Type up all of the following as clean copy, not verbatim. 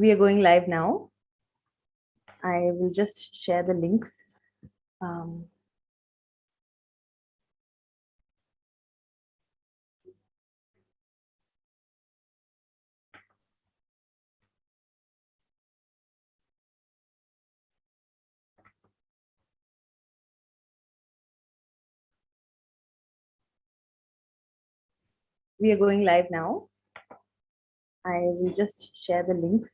We are going live now. I will just share the links. We are going live now. I will just share the links.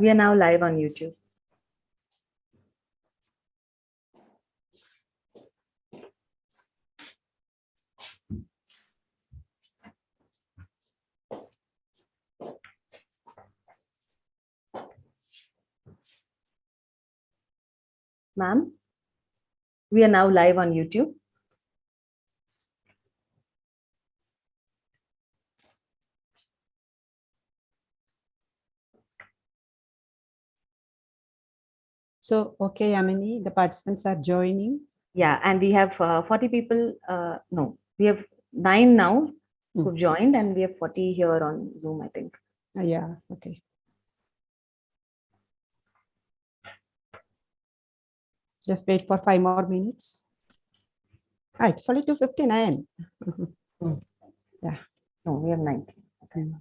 We are now live on YouTube. Ma'am, we are now live on YouTube. So, okay, Yamini, the participants are joining. Yeah, and we have 40 people. No, we have 9 now who've joined, and we have 40 here on Zoom, I think. Yeah, okay. Just wait for 5 more minutes. It's only 2:59. Yeah. No, we have 19. Okay.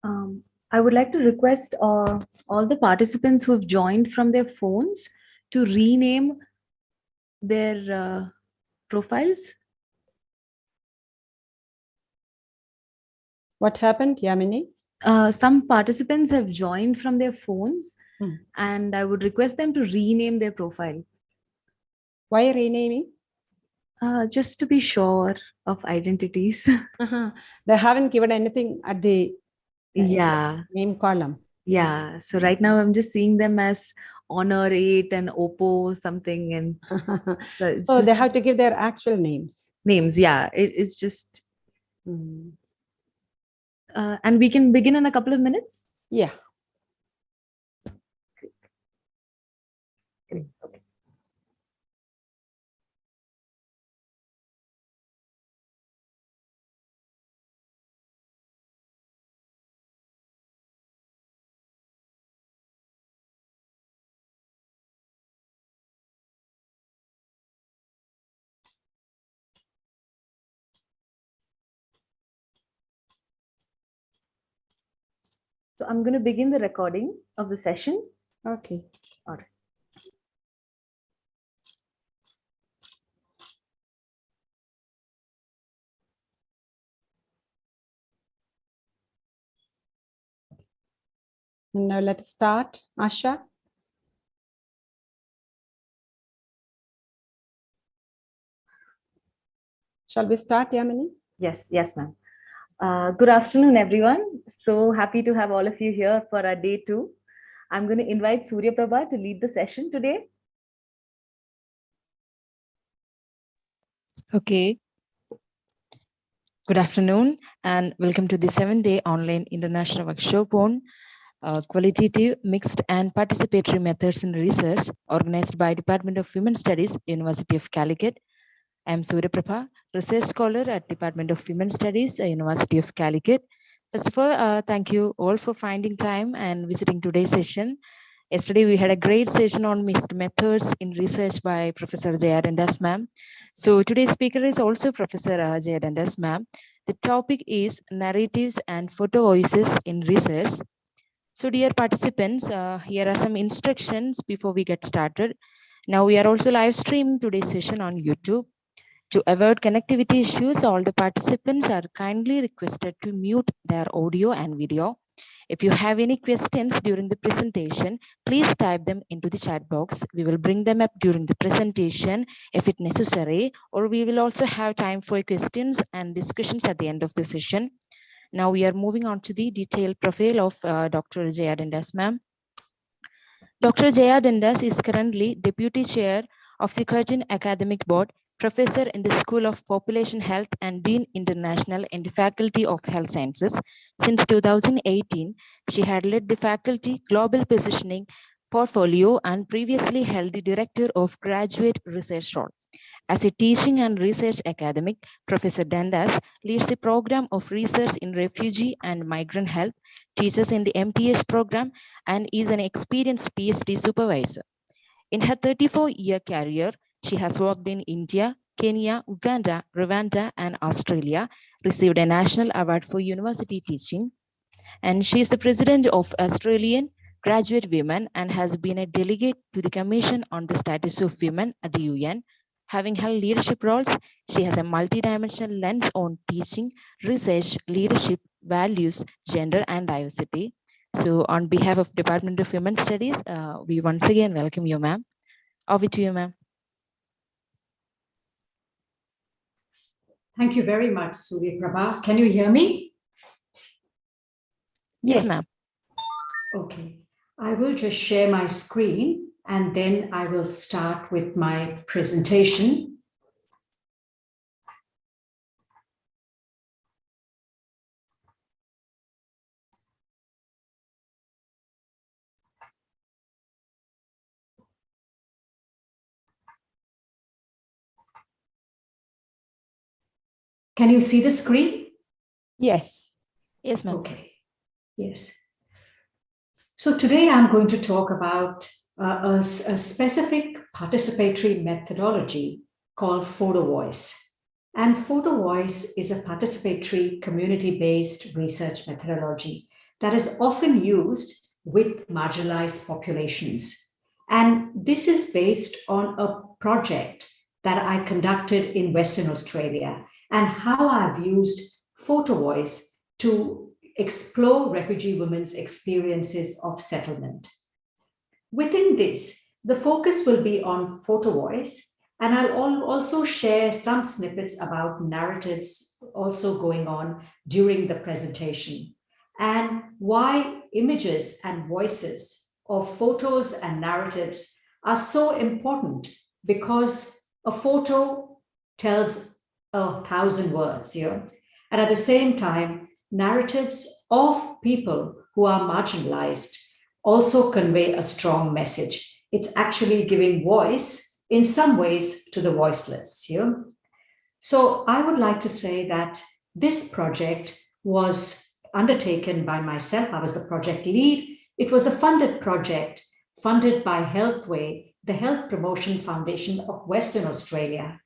I would like to request all the participants who have joined from their phones to rename their profiles. What happened, Yamini? Some participants have joined from their phones, Hmm. and I would request them to rename their profile. Why renaming? Just to be sure of identities. They haven't given anything at the Yeah. name column. Yeah. So right now I'm just seeing them as Honor 8 and Oppo something, and so it's So they just have to give their actual names. names. Yeah. It's just, Hmm. and we can begin in a couple of minutes. Yeah. Great. Okay. So I'm going to begin the recording of the session. Okay. All right. Now let's start. Asha. Shall we start, Yamini? Yes, ma'am. Good afternoon, everyone. So happy to have all of you here for our day 2. I'm going to invite Surya Prabha to lead the session today. Okay. Good afternoon and welcome to the 7-day online international workshop on qualitative, mixed and participatory methods in research organized by Department of Women Studies, University of Calicut. I am Surya Prabha, research scholar at Department of Women Studies, University of Calicut. First of all, thank you all for finding time and visiting today's session. Yesterday, we had a great session on mixed methods in research by Professor Jayadandas ma'am. So today's speaker is also Professor Jayadandas ma'am. The topic is narratives and photo voices in research. So dear participants, here are some instructions before we get started. Now we are also live streaming today's session on YouTube. To avoid connectivity issues, all the participants are kindly requested to mute their audio and video. If you have any questions during the presentation, please type them into the chat box. We will bring them up during the presentation if it necessary, or we will also have time for questions and discussions at the end of the session. Now we are moving on to the detailed profile of Dr. Jayadandas ma'am. Dr. Jayadandas is currently Deputy Chair of the Curtin Academic Board, Professor in the School of Population Health and Dean International in the Faculty of Health Sciences. Since 2018, she had led the faculty global positioning portfolio and previously held the Director of Graduate Research role. As a teaching and research academic, Professor Dandas leads a program of research in refugee and migrant health, teaches in the MTH program, and is an experienced PhD supervisor. In her 34-year career, she has worked in India, Kenya, Uganda, Rwanda, and Australia, received a national award for university teaching, and she is the president of Australian Graduate Women and has been a delegate to the Commission on the Status of Women at the UN. Having held leadership roles, she has a multidimensional lens on teaching, research, leadership, values, gender, and diversity. So on behalf of Department of Women Studies, we once again welcome you, ma'am. Over to you, ma'am. Thank you very much, Surya Prabha. Can you hear me? Yes, ma'am. Okay. I will just share my screen and then I will start with my presentation. Can you see the screen? Yes. Yes, ma'am. Okay. Yes. So today I'm going to talk about a specific participatory methodology called Photo Voice. And Photo Voice is a participatory community-based research methodology that is often used with marginalized populations. And this is based on a project that I conducted in Western Australia and how I've used photo voice to explore refugee women's experiences of settlement. Within this, the focus will be on photo voice, and I'll also share some snippets about narratives also going on during the presentation and why images and voices of photos and narratives are so important, because a photo tells 1,000 words, and at the same time, narratives of people who are marginalized also convey a strong message. It's actually giving voice in some ways to the voiceless. So I would like to say that this project was undertaken by myself. I was the project lead. It was a funded project funded by Healthway, the Health Promotion Foundation of Western Australia.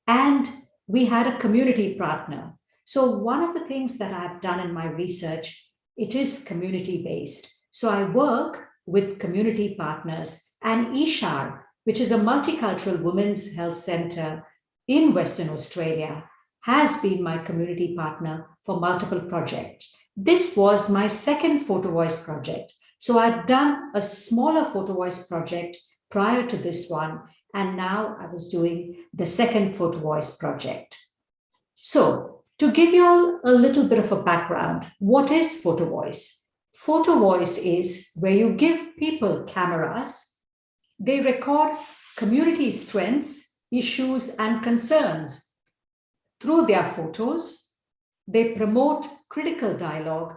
And we had a community partner. So one of the things that I've done in my research, it is community-based. So I work with community partners, and Ishar, which is a multicultural women's health center in Western Australia, has been my community partner for multiple projects. This was my second photo voice project. So I'd done a smaller photo voice project prior to this one, and now I was doing the second photo voice project. So to give you all a little bit of a background, what is photo voice? Photo voice is where you give people cameras, they record community strengths, issues, and concerns. Through their photos, they promote critical dialogue,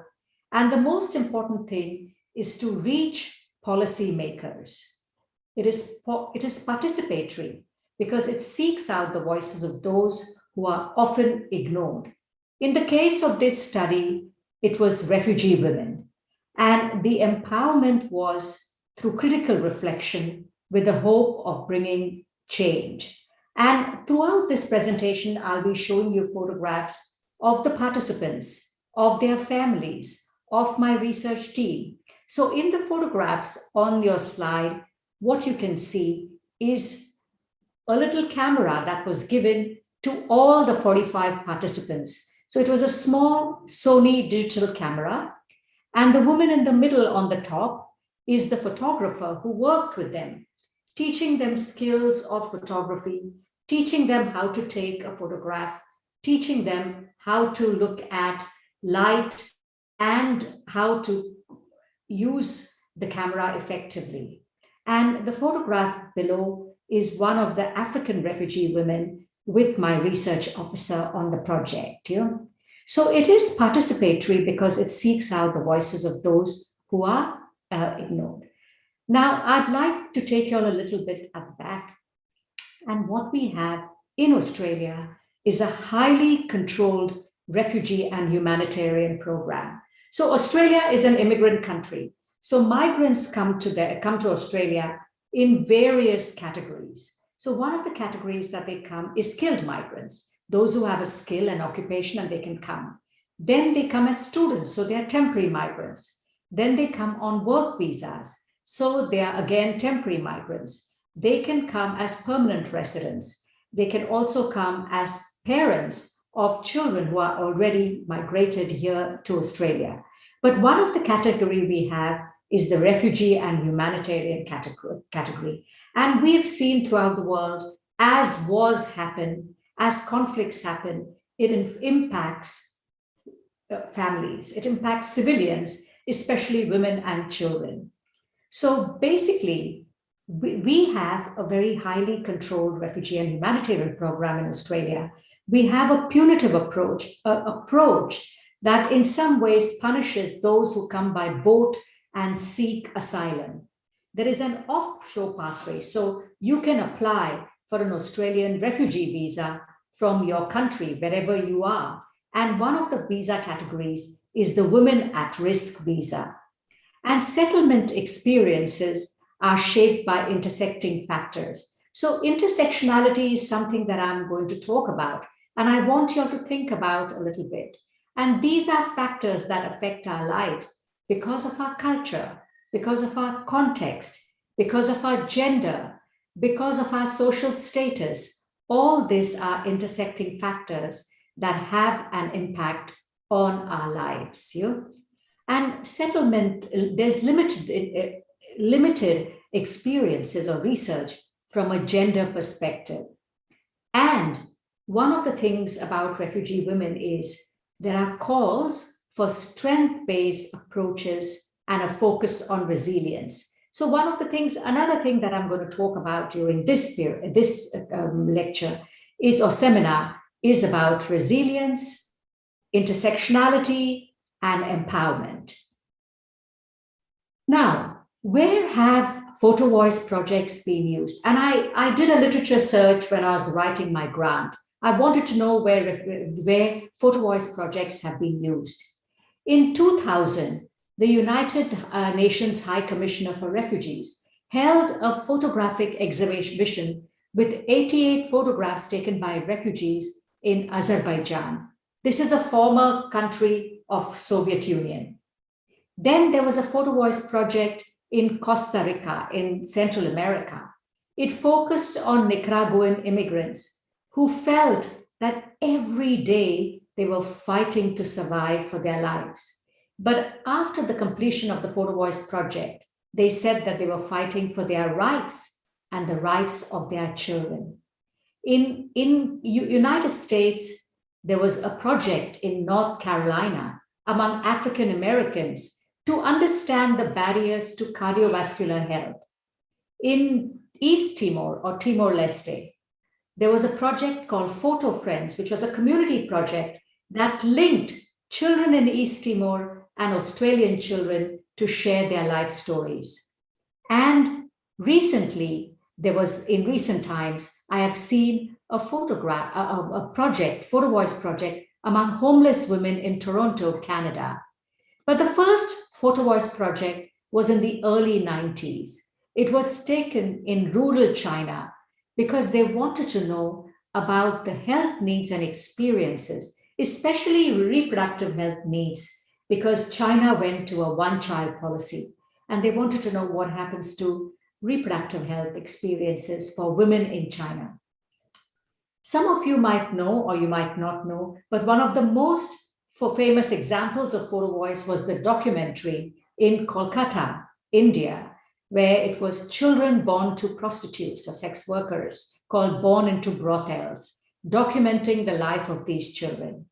and the most important thing is to reach policymakers. It is participatory because it seeks out the voices of those who are often ignored. In the case of this study, it was refugee women, and the empowerment was through critical reflection with the hope of bringing change. And throughout this presentation, I'll be showing you photographs of the participants, of their families, of my research team. So in the photographs on your slide, what you can see is a little camera that was given to all the 45 participants. So it was a small Sony digital camera, and the woman in the middle on the top is the photographer who worked with them, teaching them skills of photography, teaching them how to take a photograph, teaching them how to look at light and how to use the camera effectively. And the photograph below is one of the African refugee women with my research officer on the project. So it is participatory because it seeks out the voices of those who are ignored. Now, I'd like to take you all a little bit at the back. And what we have in Australia is a highly controlled refugee and humanitarian program. So Australia is an immigrant country. So migrants come to Australia in various categories. So one of the categories that they come is skilled migrants, those who have a skill and occupation and they can come. Then they come as students, so they are temporary migrants. Then they come on work visas, so they are again temporary migrants. They can come as permanent residents. They can also come as parents of children who are already migrated here to Australia. But one of the category we have is the refugee and humanitarian category. And we have seen throughout the world, as wars happen, as conflicts happen, it impacts families, it impacts civilians, especially women and children. So basically, we have a very highly controlled refugee and humanitarian program in Australia. We have a punitive approach that in some ways punishes those who come by boat and seek asylum. There is an offshore pathway, so you can apply for an Australian refugee visa from your country, wherever you are. And one of the visa categories is the Women at Risk visa. And settlement experiences are shaped by intersecting factors. So intersectionality is something that I'm going to talk about, and I want you all to think about a little bit. And these are factors that affect our lives. because of our culture, because of our context, because of our gender, because of our social status. All these are intersecting factors that have an impact on our lives. And settlement, there's limited experiences or research from a gender perspective. And one of the things about refugee women is there are calls for strength-based approaches and a focus on resilience. So another thing that I'm going to talk about during this lecture or seminar is about resilience, intersectionality, and empowerment. Now, where have photo voice projects been used? And I did a literature search when I was writing my grant. I wanted to know where photo voice projects have been used. In 2000, the United Nations High Commissioner for Refugees held a photographic exhibition with 88 photographs taken by refugees in Azerbaijan. This is a former country of Soviet Union. Then there was a photo voice project in Costa Rica in Central America. It focused on Nicaraguan immigrants who felt that every day they were fighting to survive for their lives. But after the completion of the Photo Voice project, they said that they were fighting for their rights and the rights of their children. In United States, there was a project in North Carolina among African Americans to understand the barriers to cardiovascular health. In East Timor or Timor-Leste, there was a project called Photo Friends, which was a community project that linked children in East Timor and Australian children to share their life stories. And recently, in recent times, I have seen a photo voice project among homeless women in Toronto, Canada. But the first photo voice project was in the early 90s. It was taken in rural China because they wanted to know about the health needs and experiences, especially reproductive health needs, because China went to a one-child policy, and they wanted to know what happens to reproductive health experiences for women in China. Some of you might know, or you might not know, but one of the most famous examples of photo voice was the documentary in Kolkata, India, where it was children born to prostitutes or sex workers called Born into Brothels, documenting the life of these children.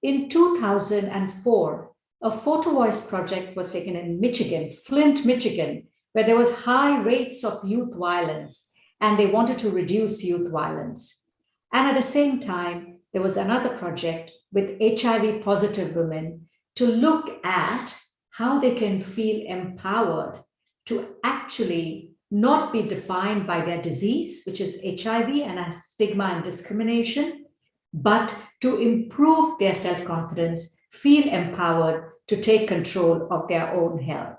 In 2004, a photo voice project was taken in Michigan, Flint, Michigan, where there was high rates of youth violence, and they wanted to reduce youth violence. And at the same time, there was another project with HIV positive women to look at how they can feel empowered to actually not be defined by their disease, which is HIV and stigma and discrimination, but to improve their self-confidence, feel empowered to take control of their own health.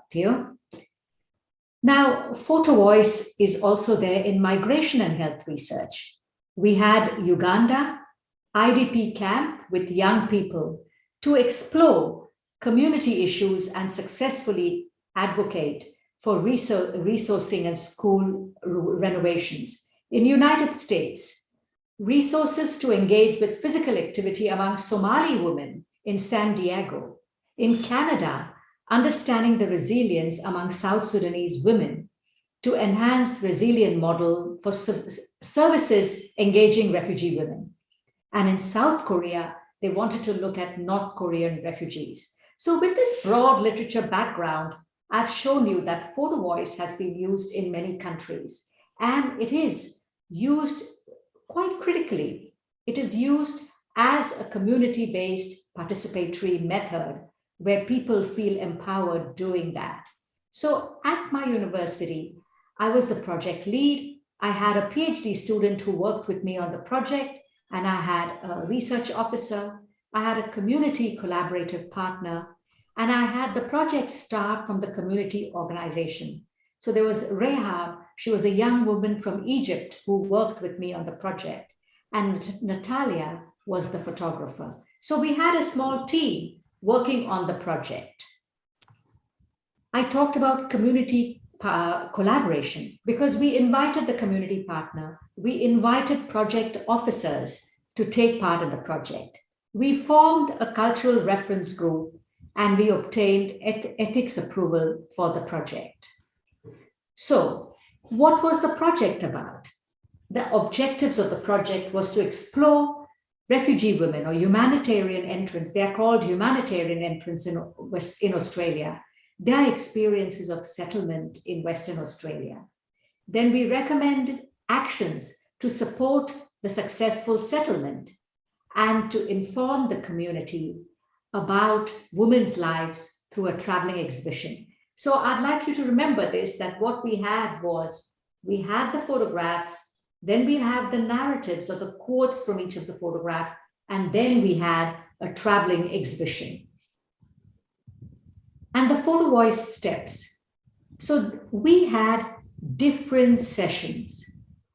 Now, photo voice is also there in migration and health research. We had Uganda IDP camp with young people to explore community issues and successfully advocate for resourcing and school renovations. In the United States, resources to engage with physical activity among Somali women in San Diego. In Canada, understanding the resilience among South Sudanese women to enhance resilient model for services engaging refugee women. And in South Korea, they wanted to look at North Korean refugees. So with this broad literature background, I've shown you that photo voice has been used in many countries, and it is used quite critically. It is used as a community-based participatory method where people feel empowered doing that. So at my university, I was the project lead. I had a PhD student who worked with me on the project, and I had a research officer. I had a community collaborative partner, and I had the project staff from the community organization. So there was Rehab. She was a young woman from Egypt who worked with me on the project. And Natalia was the photographer. So we had a small team working on the project. I talked about community collaboration because we invited the community partner, we invited project officers to take part in the project. We formed a cultural reference group and we obtained ethics approval for the project. So, what was the project about? The objectives of the project was to explore refugee women or humanitarian entrants. They are called humanitarian entrants in Australia. Their experiences of settlement in Western Australia. Then we recommended actions to support the successful settlement and to inform the community about women's lives through a traveling exhibition. So I'd like you to remember this, that what we had was, we had the photographs, then we have the narratives or the quotes from each of the photographs, and then we had a traveling exhibition. And the photo voice steps. So we had different sessions.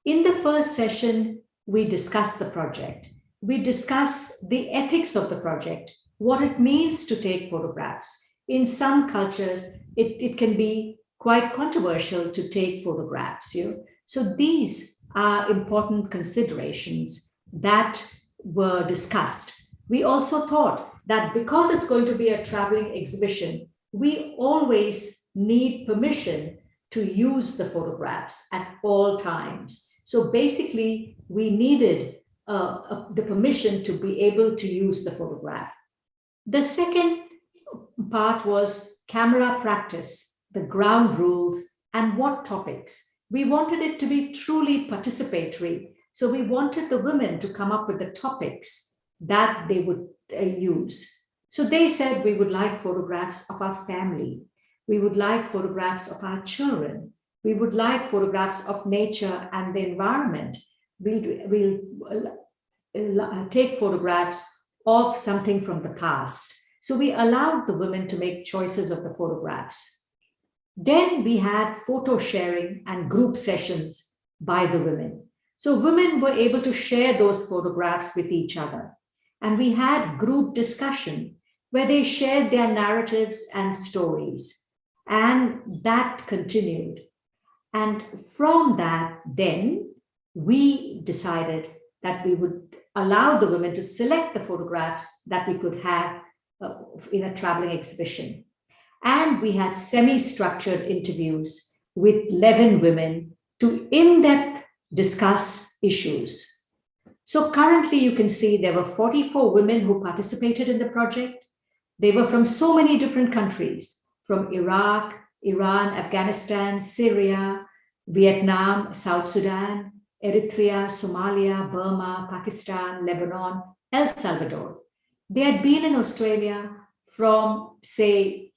In the first session, we discussed the project. We discussed the ethics of the project, what it means to take photographs. In some cultures, it can be quite controversial to take photographs. So these are important considerations that were discussed. We also thought that because it's going to be a traveling exhibition, we always need permission to use the photographs at all times. So basically, we needed the permission to be able to use the photograph. The second part was camera practice, the ground rules, and what topics. We wanted it to be truly participatory. So we wanted the women to come up with the topics that they would use. So they said we would like photographs of our family. We would like photographs of our children. We would like photographs of nature and the environment. We'll take photographs of something from the past. So we allowed the women to make choices of the photographs. Then we had photo sharing and group sessions by the women. So women were able to share those photographs with each other. And we had group discussion where they shared their narratives and stories. And that continued. And from that, then, we decided that we would allow the women to select the photographs that we could have in a traveling exhibition. And we had semi-structured interviews with 11 women to in-depth discuss issues. So currently you can see there were 44 women who participated in the project. They were from so many different countries, from Iraq, Iran, Afghanistan, Syria, Vietnam, South Sudan, Eritrea, Somalia, Burma, Pakistan, Lebanon, El Salvador. They had been in Australia from, say,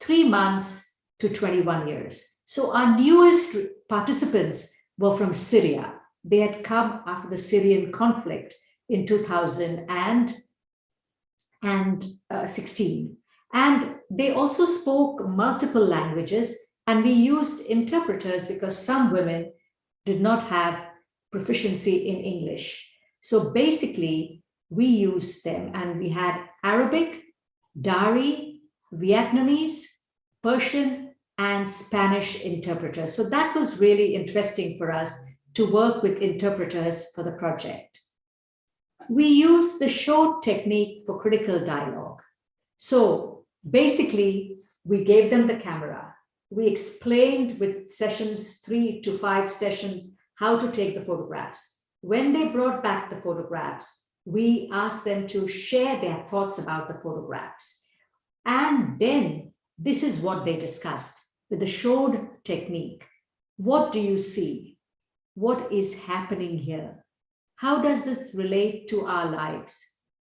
3 months to 21 years. So our newest participants were from Syria. They had come after the Syrian conflict in 2016. And they also spoke multiple languages, and we used interpreters because some women did not have proficiency in English. So basically, we used them, and we had Arabic, Dari, Vietnamese, Persian, and Spanish interpreters. So that was really interesting for us to work with interpreters for the project. We used the short technique for critical dialogue. So basically, we gave them the camera. We explained with sessions, 3 to 5 sessions, how to take the photographs. When they brought back the photographs, we asked them to share their thoughts about the photographs. And then this is what they discussed with the showed technique. What do you see? What is happening here? How does this relate to our lives?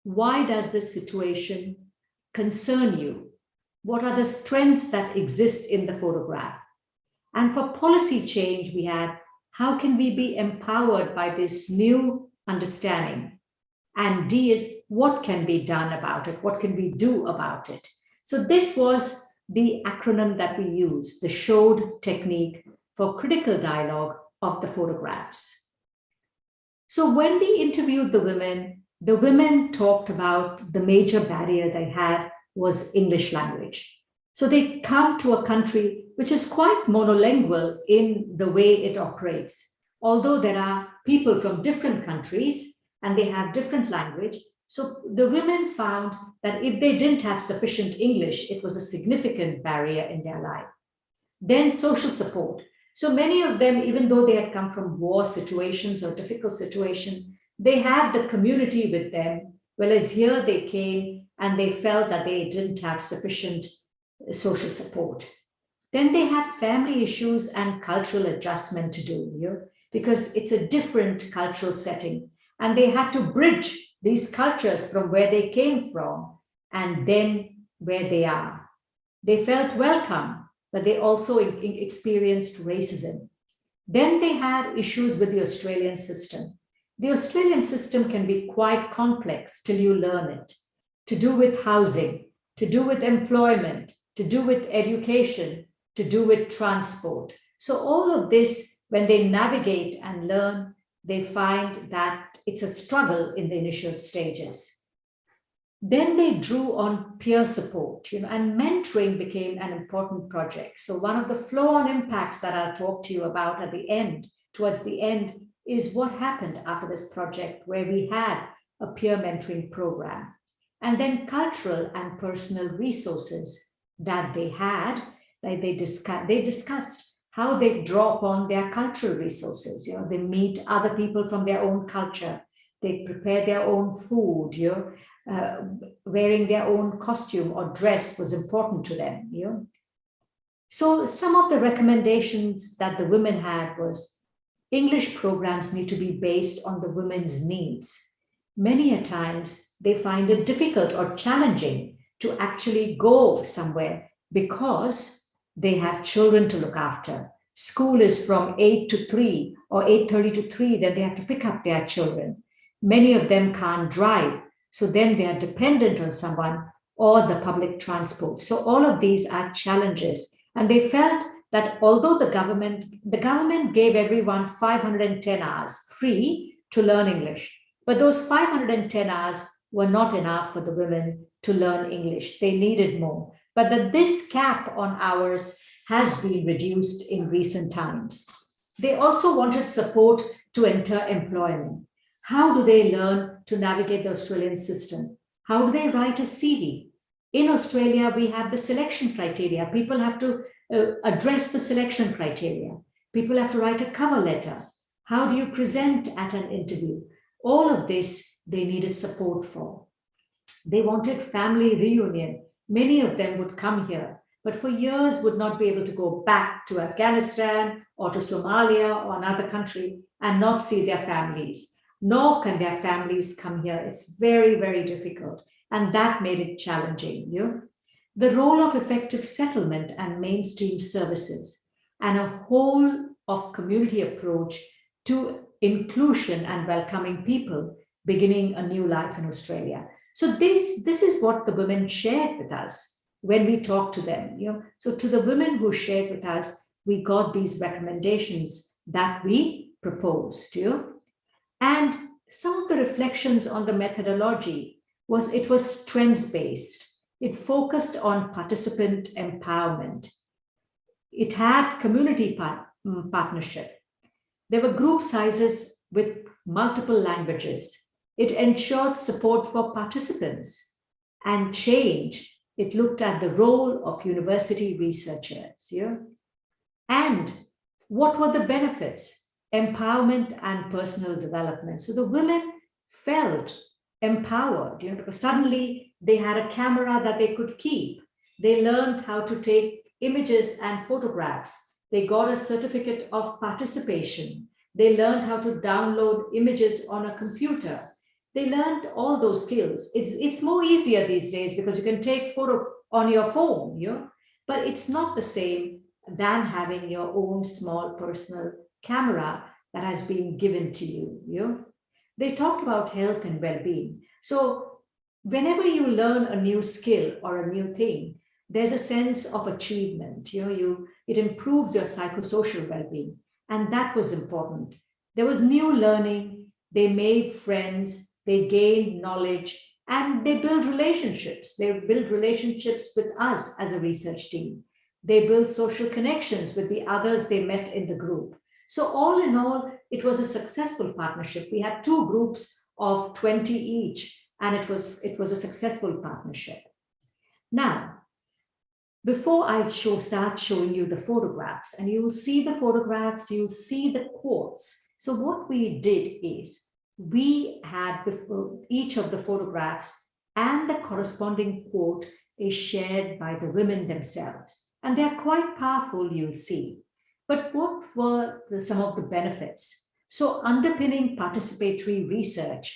Why does this situation concern you? What are the strengths that exist in the photograph? And for policy change, we had, how can we be empowered by this new understanding? And D is, what can be done about it? What can we do about it? So this was the acronym that we used, the showed technique for critical dialogue of the photographs. So when we interviewed the women talked about the major barrier they had was English language. So they come to a country which is quite monolingual in the way it operates. Although there are people from different countries and they have different language, so the women found that if they didn't have sufficient English, it was a significant barrier in their life. Then social support. So many of them, even though they had come from war situations or difficult situations, they had the community with them, whereas here they came and they felt that they didn't have sufficient social support. Then they had family issues and cultural adjustment to do, because it's a different cultural setting. And they had to bridge these cultures from where they came from and then where they are. They felt welcome, but they also experienced racism. Then they had issues with the Australian system. The Australian system can be quite complex till you learn it, to do with housing, to do with employment, to do with education, to do with transport. So all of this, when they navigate and learn, they find that it's a struggle in the initial stages. Then they drew on peer support, and mentoring became an important project. So one of the flow-on impacts that I'll talk to you about at the end, towards the end, is what happened after this project, where we had a peer mentoring program. And then cultural and personal resources that they had, that they discussed how they draw upon their cultural resources. They meet other people from their own culture. They prepare their own food, wearing their own costume or dress was important to them. So some of the recommendations that the women had was English programs need to be based on the women's needs. Many a times they find it difficult or challenging to actually go somewhere because they have children to look after. School is from 8 to 3 or 8:30 to 3, then they have to pick up their children. Many of them can't drive, so then they are dependent on someone or the public transport. So all of these are challenges. And they felt that although the government gave everyone 510 hours free to learn English, but those 510 hours were not enough for the women to learn English. They needed more. But that this cap on hours has been reduced in recent times. They also wanted support to enter employment. How do they learn to navigate the Australian system? How do they write a CV? In Australia, we have the selection criteria. People have to address the selection criteria. People have to write a cover letter. How do you present at an interview? All of this they needed support for. They wanted family reunion. Many of them would come here, but for years would not be able to go back to Afghanistan or to Somalia or another country and not see their families. Nor can their families come here. It's very, very difficult. And that made it challenging. The role of effective settlement and mainstream services and a whole of community approach to inclusion and welcoming people beginning a new life in Australia. So this is what the women shared with us when we talked to them. So to the women who shared with us, we got these recommendations that we proposed. And some of the reflections on the methodology was it was strengths-based. It focused on participant empowerment. It had community partnership. There were group sizes with multiple languages. It ensured support for participants and change. It looked at the role of university researchers. And what were the benefits? Empowerment and personal development. So the women felt empowered, because suddenly they had a camera that they could keep. They learned how to take images and photographs. They got a certificate of participation. They learned how to download images on a computer. They learned all those skills. It's more easier these days because you can take photo on your phone, but it's not the same than having your own small personal camera that has been given to you. They talked about health and well-being. So whenever you learn a new skill or a new thing, there's a sense of achievement. It improves your psychosocial well-being. And that was important. There was new learning. They made friends. They gained knowledge. And they build relationships. They build relationships with us as a research team. They build social connections with the others they met in the group. So all in all, it was a successful partnership. We had 2 groups of 20 each, and it was a successful partnership. Now, before I start showing you the photographs, and you will see the photographs, you'll see the quotes. So what we did is we had each of the photographs and the corresponding quote is shared by the women themselves. And they're quite powerful, you'll see. But what were some of the benefits? So underpinning participatory research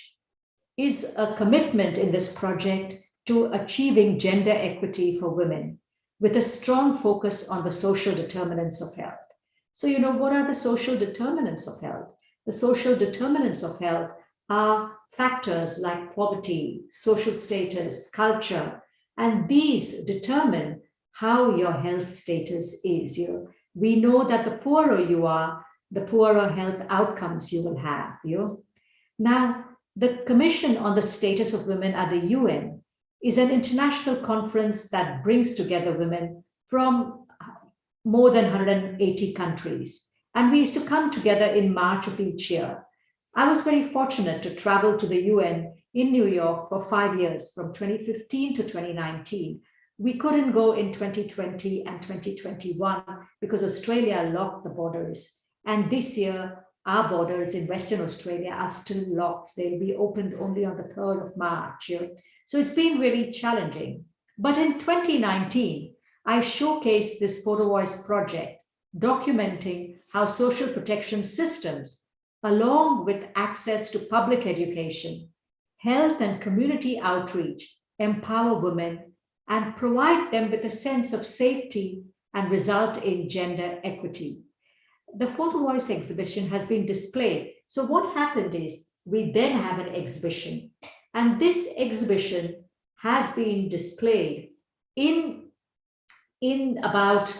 is a commitment in this project to achieving gender equity for women with a strong focus on the social determinants of health. So, what are the social determinants of health? The social determinants of health are factors like poverty, social status, culture, and these determine how your health status is. We know that the poorer you are, the poorer health outcomes you will have. Now, the Commission on the Status of Women at the UN is an international conference that brings together women from more than 180 countries. And we used to come together in March of each year. I was very fortunate to travel to the UN in New York for 5 years, from 2015 to 2019. We couldn't go in 2020 and 2021 because Australia locked the borders. And this year, our borders in Western Australia are still locked. They'll be opened only on the 3rd of March. So it's been really challenging. But in 2019, I showcased this Photo Voice project, documenting how social protection systems, along with access to public education, health and community outreach, empower women and provide them with a sense of safety and result in gender equity. The Photo Voice exhibition has been displayed. So what happened is we then have an exhibition, and this exhibition has been displayed in about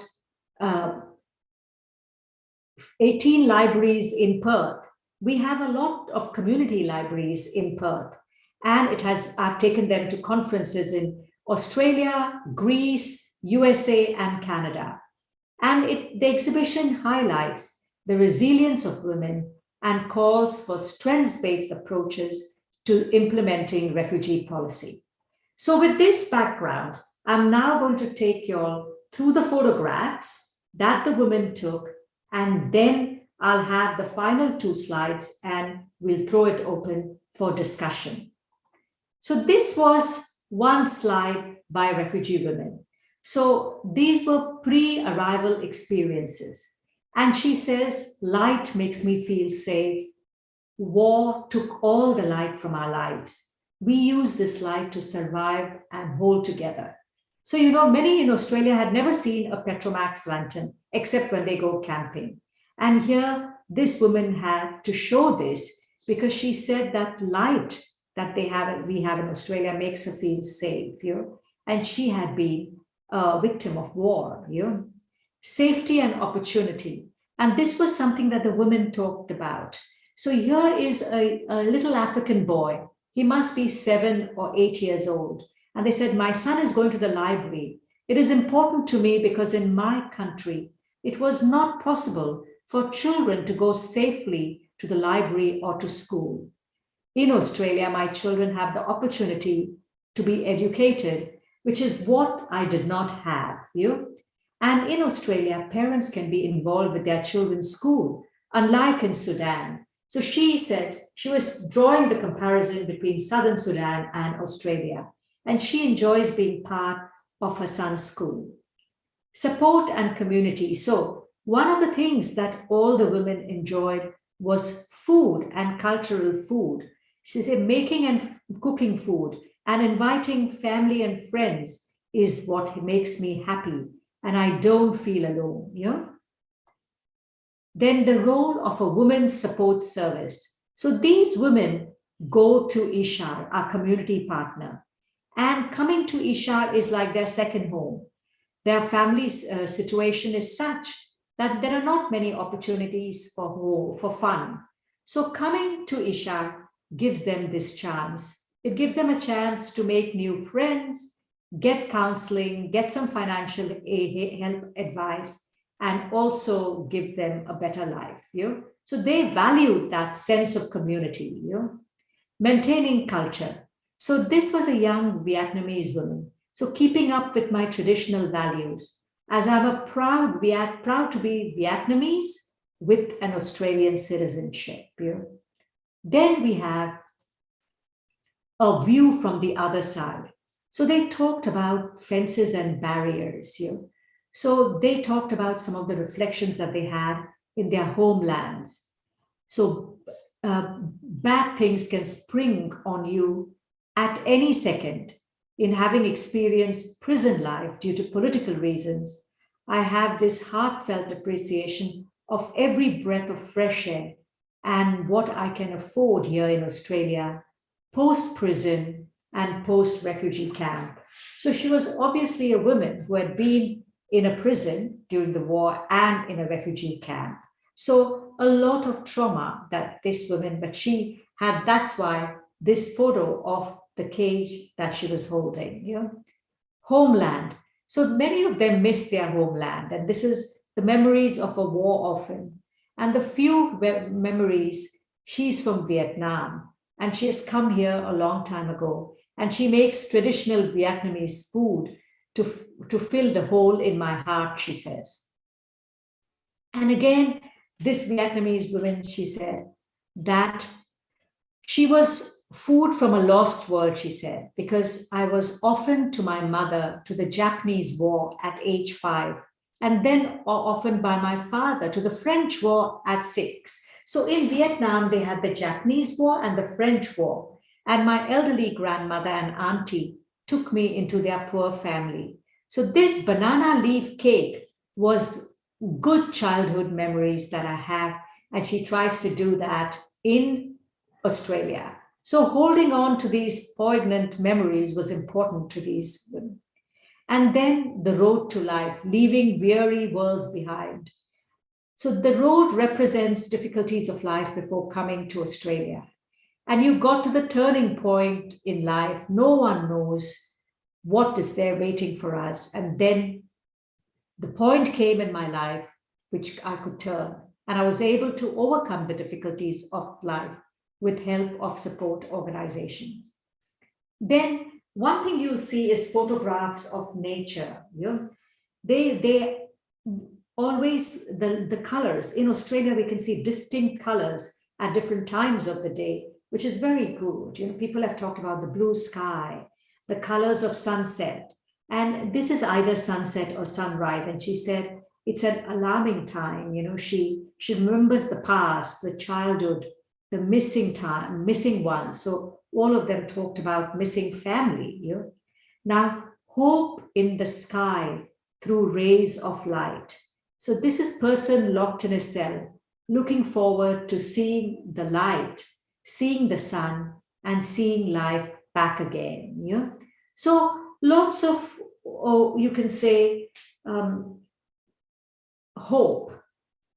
18 libraries in Perth. We have a lot of community libraries in Perth, and I've taken them to conferences in Australia, Greece, USA, and Canada. And the exhibition highlights the resilience of women and calls for strengths-based approaches to implementing refugee policy. So with this background, I'm now going to take you all through the photographs that the women took, and then I'll have the final 2 slides and we'll throw it open for discussion. So this was one slide by refugee women. So these were pre-arrival experiences. And she says, light makes me feel safe. War took all the light from our lives. We use this light to survive and hold together. So, many in Australia had never seen a Petromax lantern except when they go camping. And here, this woman had to show this because she said that light that we have in Australia makes her feel safe. And she had been a victim of war. Safety and opportunity. And this was something that the women talked about. So here is a little African boy. He must be 7 or 8 years old. And they said, my son is going to the library. It is important to me because in my country, it was not possible for children to go safely to the library or to school. In Australia, my children have the opportunity to be educated, which is what I did not have. And in Australia, parents can be involved with their children's school, unlike in Sudan. So she said she was drawing the comparison between Southern Sudan and Australia, and she enjoys being part of her son's school. Support and community. So one of the things that all the women enjoyed was food and cultural food. She said making and cooking food and inviting family and friends is what makes me happy, and I don't feel alone. Then the role of a women's support service. So these women go to Ishar, our community partner, and coming to Ishar is like their second home. Their family's situation is such that there are not many opportunities for fun. So coming to Ishar gives them this chance. It gives them a chance to make new friends, get counseling, get some financial help, advice, and also give them a better life. So they valued that sense of community, maintaining culture. So this was a young Vietnamese woman. So keeping up with my traditional values, as I'm proud to be Vietnamese with an Australian citizenship. Then we have a view from the other side. So they talked about fences and barriers. So they talked about some of the reflections that they had in their homelands. So bad things can spring on you at any second. In having experienced prison life due to political reasons, I have this heartfelt appreciation of every breath of fresh air and what I can afford here in Australia, post-prison and post-refugee camp. So she was obviously a woman who had been in a prison during the war and in a refugee camp. So a lot of trauma that this woman, but she had, that's why this photo of the cage that she was holding, homeland. So many of them miss their homeland, and this is the memories of a war orphan. And the few memories, she's from Vietnam, and she has come here a long time ago, and she makes traditional Vietnamese food to fill the hole in my heart, she says. And again, this Vietnamese woman, she said that she was food from a lost world, she said, because I was orphaned to my mother to the Japanese war at age 5, and then orphaned by my father to the French war at 6. So in Vietnam, they had the Japanese war and the French war. And my elderly grandmother and auntie took me into their poor family. So this banana leaf cake was good childhood memories that I have. And she tries to do that in Australia. So holding on to these poignant memories was important to these women. And then the road to life, leaving weary worlds behind. So the road represents difficulties of life before coming to Australia. And you got to the turning point in life. No one knows what is there waiting for us. And then the point came in my life, which I could turn. And I was able to overcome the difficulties of life with help of support organizations. Then one thing you'll see is photographs of nature. They always, the colors. In Australia, we can see distinct colors at different times of the day, which is very good. People have talked about the blue sky, the colors of sunset. And this is either sunset or sunrise. And she said, it's an alarming time. She remembers the past, the childhood, the missing time, missing one. So all of them talked about missing family. Now, hope in the sky through rays of light. So this is person locked in a cell, looking forward to seeing the light, seeing the sun, and seeing life back again. So lots of, you can say, hope,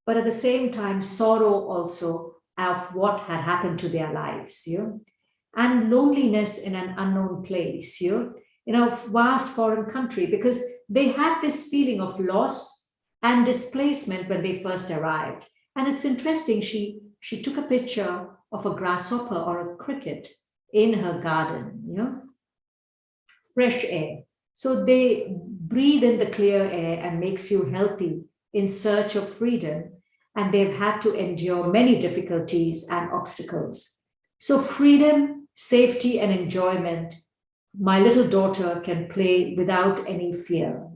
but at the same time, sorrow also of what had happened to their lives, and loneliness in an unknown place, in a vast foreign country, because they had this feeling of loss and displacement when they first arrived. And it's interesting, she took a picture of a grasshopper or a cricket in her garden, fresh air. So they breathe in the clear air and makes you healthy in search of freedom. And they've had to endure many difficulties and obstacles. So freedom, safety, and enjoyment, my little daughter can play without any fear,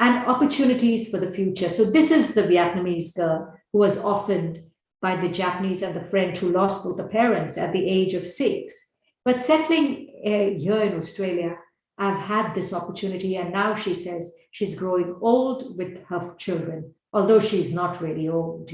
and opportunities for the future. So this is the Vietnamese girl who was orphaned by the Japanese and the French, who lost both the parents at the age of 6. But settling here in Australia, I've had this opportunity, and now she says she's growing old with her children, although she's not really old,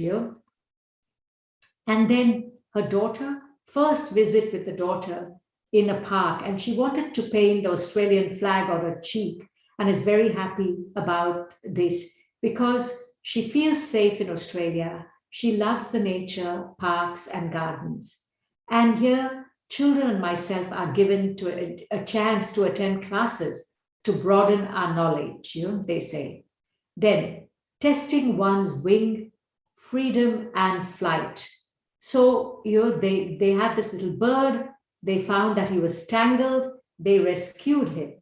And then her daughter, first visit with the daughter in a park, and she wanted to paint the Australian flag on her cheek, and is very happy about this because she feels safe in Australia. She loves the nature, parks, and gardens. And here, children and myself are given to a chance to attend classes to broaden our knowledge, they say. Then, testing one's wing, freedom and flight. So, they had this little bird, they found that he was tangled, they rescued him,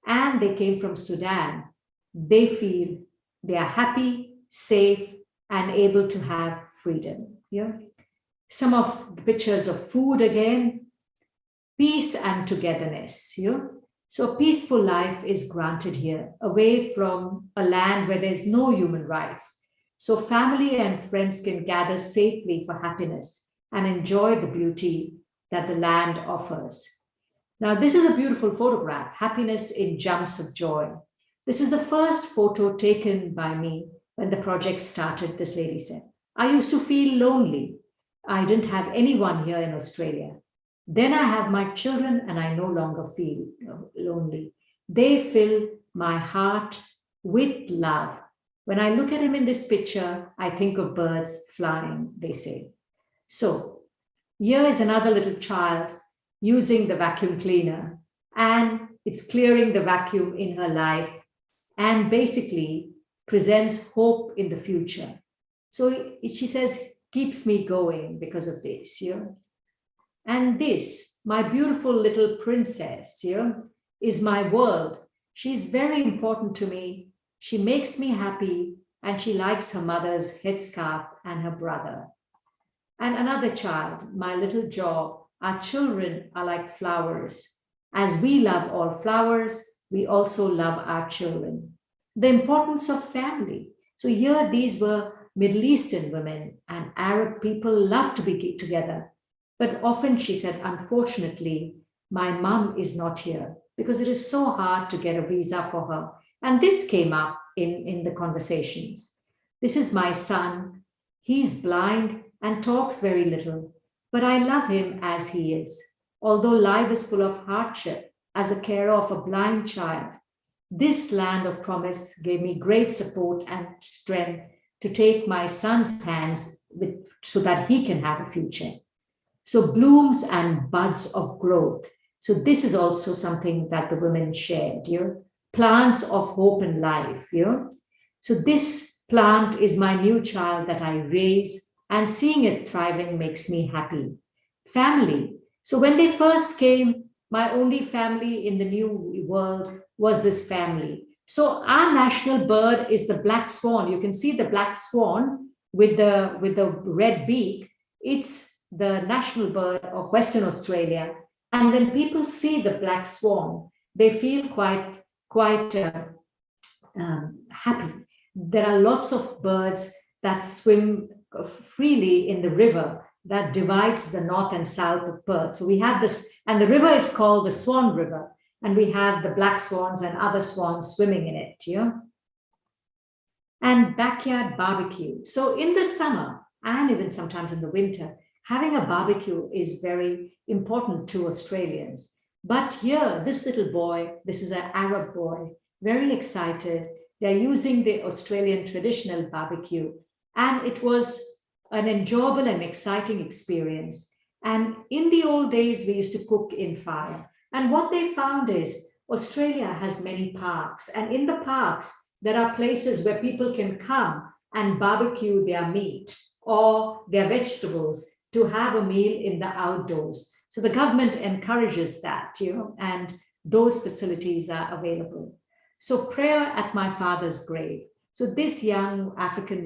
and they came from Sudan. They feel they are happy, safe, and able to have freedom. Some of the pictures of food again, peace and togetherness. So peaceful life is granted here, away from a land where there's no human rights. So family and friends can gather safely for happiness and enjoy the beauty that the land offers. Now, this is a beautiful photograph, happiness in jumps of joy. This is the first photo taken by me when the project started, this lady said. I used to feel lonely. I didn't have anyone here in Australia. Then I have my children and I no longer feel lonely. They fill my heart with love. When I look at him in this picture, I think of birds flying, they say. So here is another little child using the vacuum cleaner, and it's clearing the vacuum in her life and basically presents hope in the future. So she says, keeps me going because of this. And this, my beautiful little princess, is my world. She's very important to me. She makes me happy, and she likes her mother's headscarf and her brother. And another child, my little job. Our children are like flowers. As we love all flowers, we also love our children. The importance of family. So here, these were Middle Eastern women, and Arab people love to be together. But often she said, unfortunately, my mom is not here because it is so hard to get a visa for her. And this came up in the conversations. This is my son. He's blind and talks very little, but I love him as he is. Although life is full of hardship as a carer of a blind child, this land of promise gave me great support and strength to take my son's hands so that he can have a future. So blooms and buds of growth. So this is also something that the women shared, plants of hope and life. So this plant is my new child that I raise, and seeing it thriving makes me happy. Family. So when they first came, my only family in the new world was this family. So our national bird is the black swan. You can see the black swan with the red beak. It's the national bird of Western Australia. And when people see the black swan, they feel quite happy. There are lots of birds that swim freely in the river that divides the north and south of Perth. So we have this, and the river is called the Swan River, and we have the black swans and other swans swimming in it. And backyard barbecue. So in the summer, and even sometimes in the winter, having a barbecue is very important to Australians. But here, this little boy, this is an Arab boy, very excited. They're using the Australian traditional barbecue. And it was an enjoyable and exciting experience. And in the old days, we used to cook in fire. And what they found is Australia has many parks. And in the parks, there are places where people can come and barbecue their meat or their vegetables to have a meal in the outdoors. So the government encourages that, and those facilities are available. So prayer at my father's grave. So this young African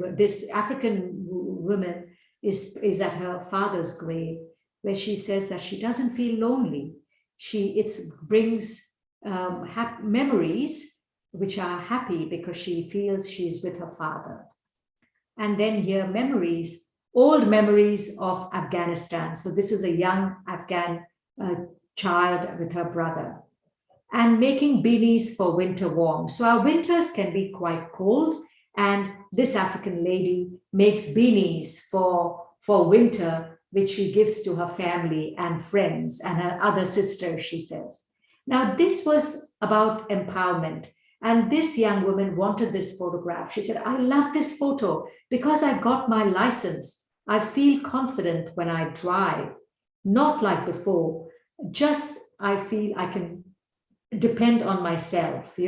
woman is at her father's grave, where she says that she doesn't feel lonely. It brings memories which are happy because she feels she's with her father. And then here memories, old memories of Afghanistan. So this is a young Afghan child with her brother. And making beanies for winter warm. So our winters can be quite cold, and this African lady makes beanies for winter, which she gives to her family and friends and her other sisters, she says. Now, this was about empowerment. And this young woman wanted this photograph. She said, I love this photo because I got my license. I feel confident when I drive, not like before. just I feel I can depend on myself,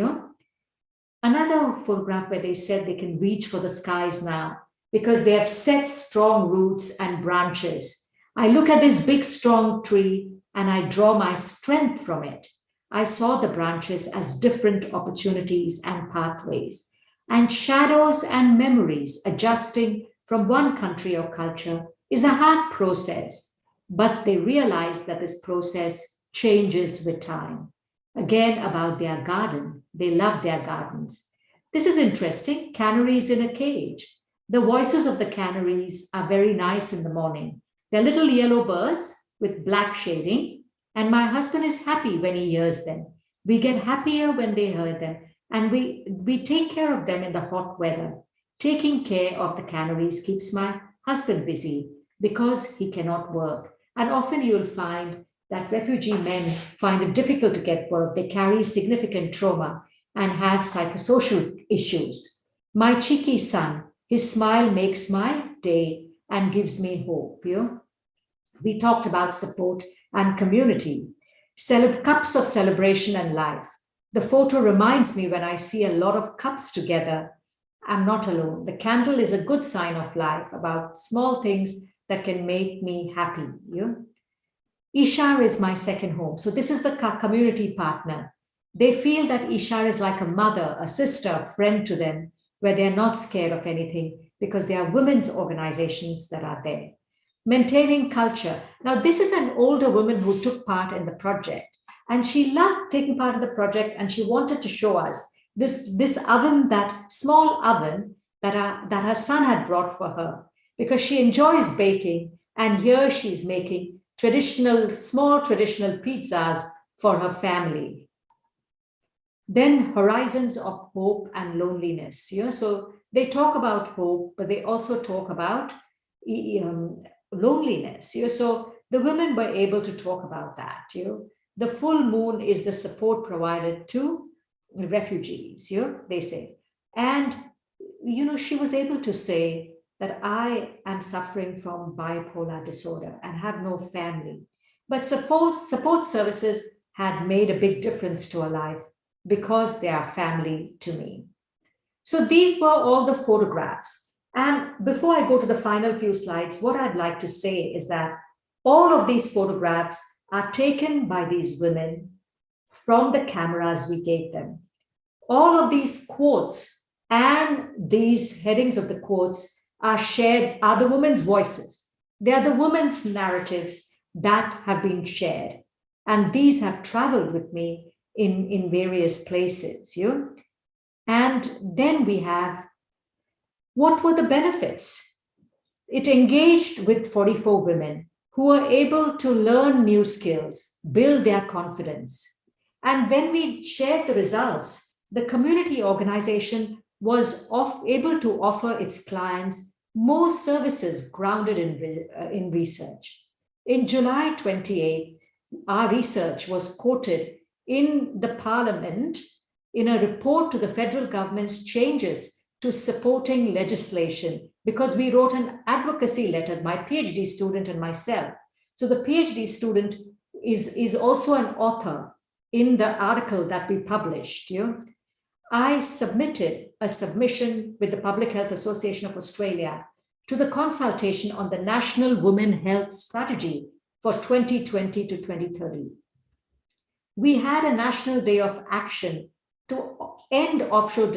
Another photograph where they said they can reach for the skies now because they have set strong roots and branches. I look at this big, strong tree and I draw my strength from it. I saw the branches as different opportunities and pathways, and shadows and memories adjusting from one country or culture is a hard process, but they realize that this process changes with time. Again, about their garden, they love their gardens. This is interesting. Canaries in a cage. The voices of the canaries are very nice in the morning. They're little yellow birds with black shading, and my husband is happy when he hears them. We get happier when they hear them, and we take care of them in the hot weather. Taking care of the canaries keeps my husband busy because he cannot work. And often you'll find that refugee men find it difficult to get work. They carry significant trauma and have psychosocial issues. My cheeky son, his smile makes my day and gives me hope. We talked about support and community, cups of celebration and life. The photo reminds me when I see a lot of cups together, I'm not alone. The candle is a good sign of life, about small things that can make me happy. Ishar is my second home. So this is the community partner. They feel that Ishar is like a mother, a sister, a friend to them, where they're not scared of anything because there are women's organizations that are there. Maintaining culture. Now, this is an older woman who took part in the project, and she loved taking part in the project, and she wanted to show us this oven, that small oven that her son had brought for her, because she enjoys baking, and here she's making small traditional pizzas for her family. Then horizons of hope and loneliness. So they talk about hope, but they also talk about loneliness. So the women were able to talk about that. The full moon is the support provided to refugees, they say. And, she was able to say that I am suffering from bipolar disorder and have no family. But support services had made a big difference to her life because they are family to me. So these were all the photographs. And before I go to the final few slides, what I'd like to say is that all of these photographs are taken by these women from the cameras we gave them. All of these quotes and these headings of the quotes are the women's voices. They are the women's narratives that have been shared. And these have traveled with me in various places. And then we have, what were the benefits? It engaged with 44 women who were able to learn new skills, build their confidence. And when we shared the results, the community organization was able to offer its clients more services grounded in research. In July 28, our research was quoted in the Parliament in a report to the federal government's changes to supporting legislation, because we wrote an advocacy letter, my PhD student and myself. So the PhD student is also an author in the article that we published. I submitted a submission with the Public Health Association of Australia to the consultation on the National Women Health Strategy for 2020 to 2030. We had a national day of action to end offshore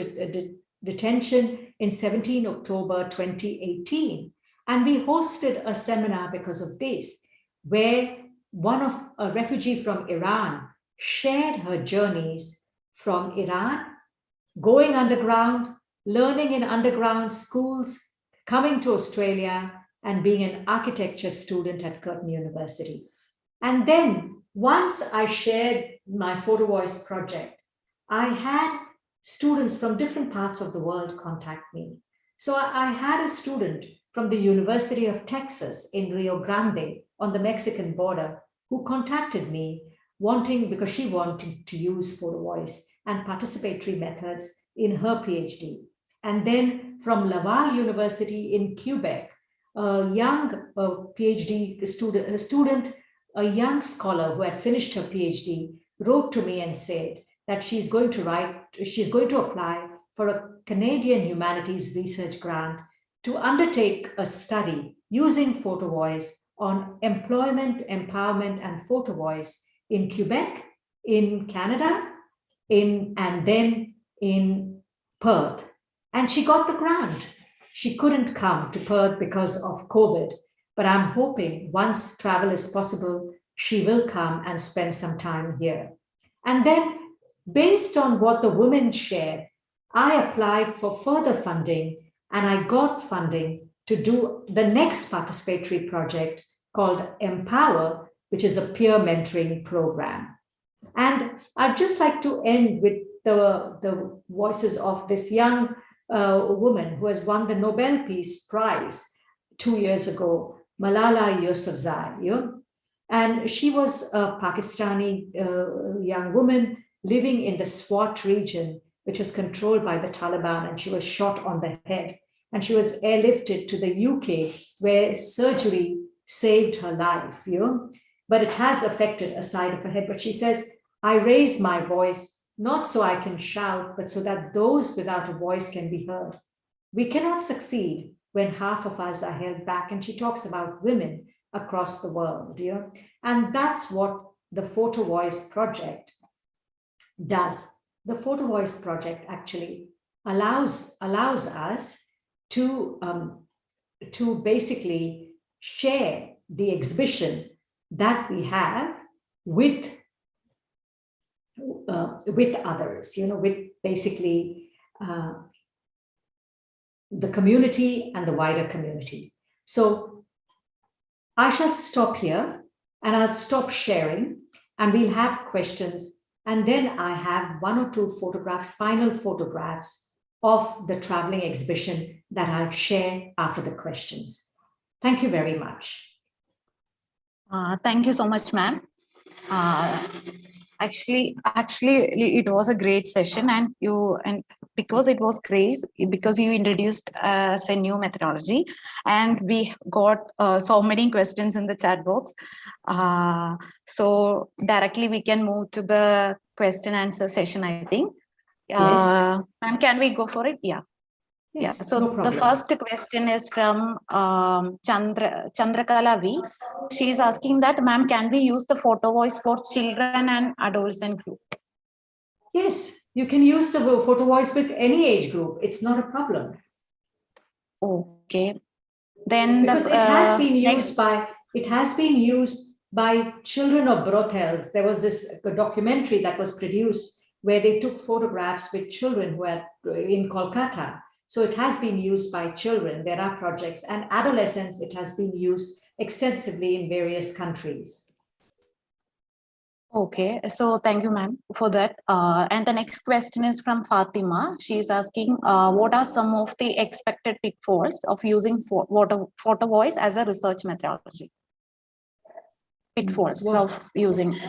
detention in 17 October 2018. And we hosted a seminar because of this, where a refugee from Iran shared her journeys from Iran, going underground, learning in underground schools, coming to Australia, and being an architecture student at Curtin University. And then once I shared my Photo Voice project, I had students from different parts of the world contact me. So I had a student from the University of Texas in Rio Grande on the Mexican border who contacted me because she wanted to use Photo Voice and participatory methods in her PhD. And then from Laval University in Quebec, a young PhD student a young scholar who had finished her PhD wrote to me and said that she's going to apply for a Canadian humanities research grant to undertake a study using photo voice on employment, empowerment, and photo voice in Quebec, in Canada, and then in Perth. And she got the grant. She couldn't come to Perth because of COVID, but I'm hoping once travel is possible, she will come and spend some time here. And then, based on what the women shared, I applied for further funding, and I got funding to do the next participatory project called Empower, which is a peer mentoring program. And I'd just like to end with the voices of this young woman who has won the Nobel Peace Prize 2 years ago, Malala Yousafzai. And she was a Pakistani young woman living in the Swat region, which was controlled by the Taliban, and she was shot on the head. And she was airlifted to the UK, where surgery saved her life, but it has affected a side of her head. But she says, I raise my voice, not so I can shout, but so that those without a voice can be heard. We cannot succeed when half of us are held back. And she talks about women across the world, and that's what the Photo Voice Project does. The Photo Voice Project actually allows us to basically share the exhibition that we have with others, with basically the community and the wider community. So I shall stop here and I'll stop sharing, and we'll have questions. And then I have 1 or 2 photographs, final photographs of the traveling exhibition that I'll share after the questions. Thank you very much. Thank you so much, ma'am. Actually, it was a great session, and because it was great, because you introduced us a new methodology, and we got so many questions in the chat box. So directly we can move to the question answer session, I think. Yes. Ma'am, can we go for it? Yeah. Yes, Yeah, so no the first question is from Chandrakala V. She is asking that, ma'am, can we use the photo voice for children and adolescent group? Yes, you can use the photo voice with any age group. It's not a problem. Okay. Then because it has been used by children of brothels. There was this documentary that was produced where they took photographs with children who are in Kolkata. So it has been used by children. There are projects, and adolescents, it has been used extensively in various countries. Okay, so thank you, ma'am, for that. And the next question is from Fatima. She is asking, what are some of the expected pitfalls of using photo voice as a research methodology? Pitfalls of using.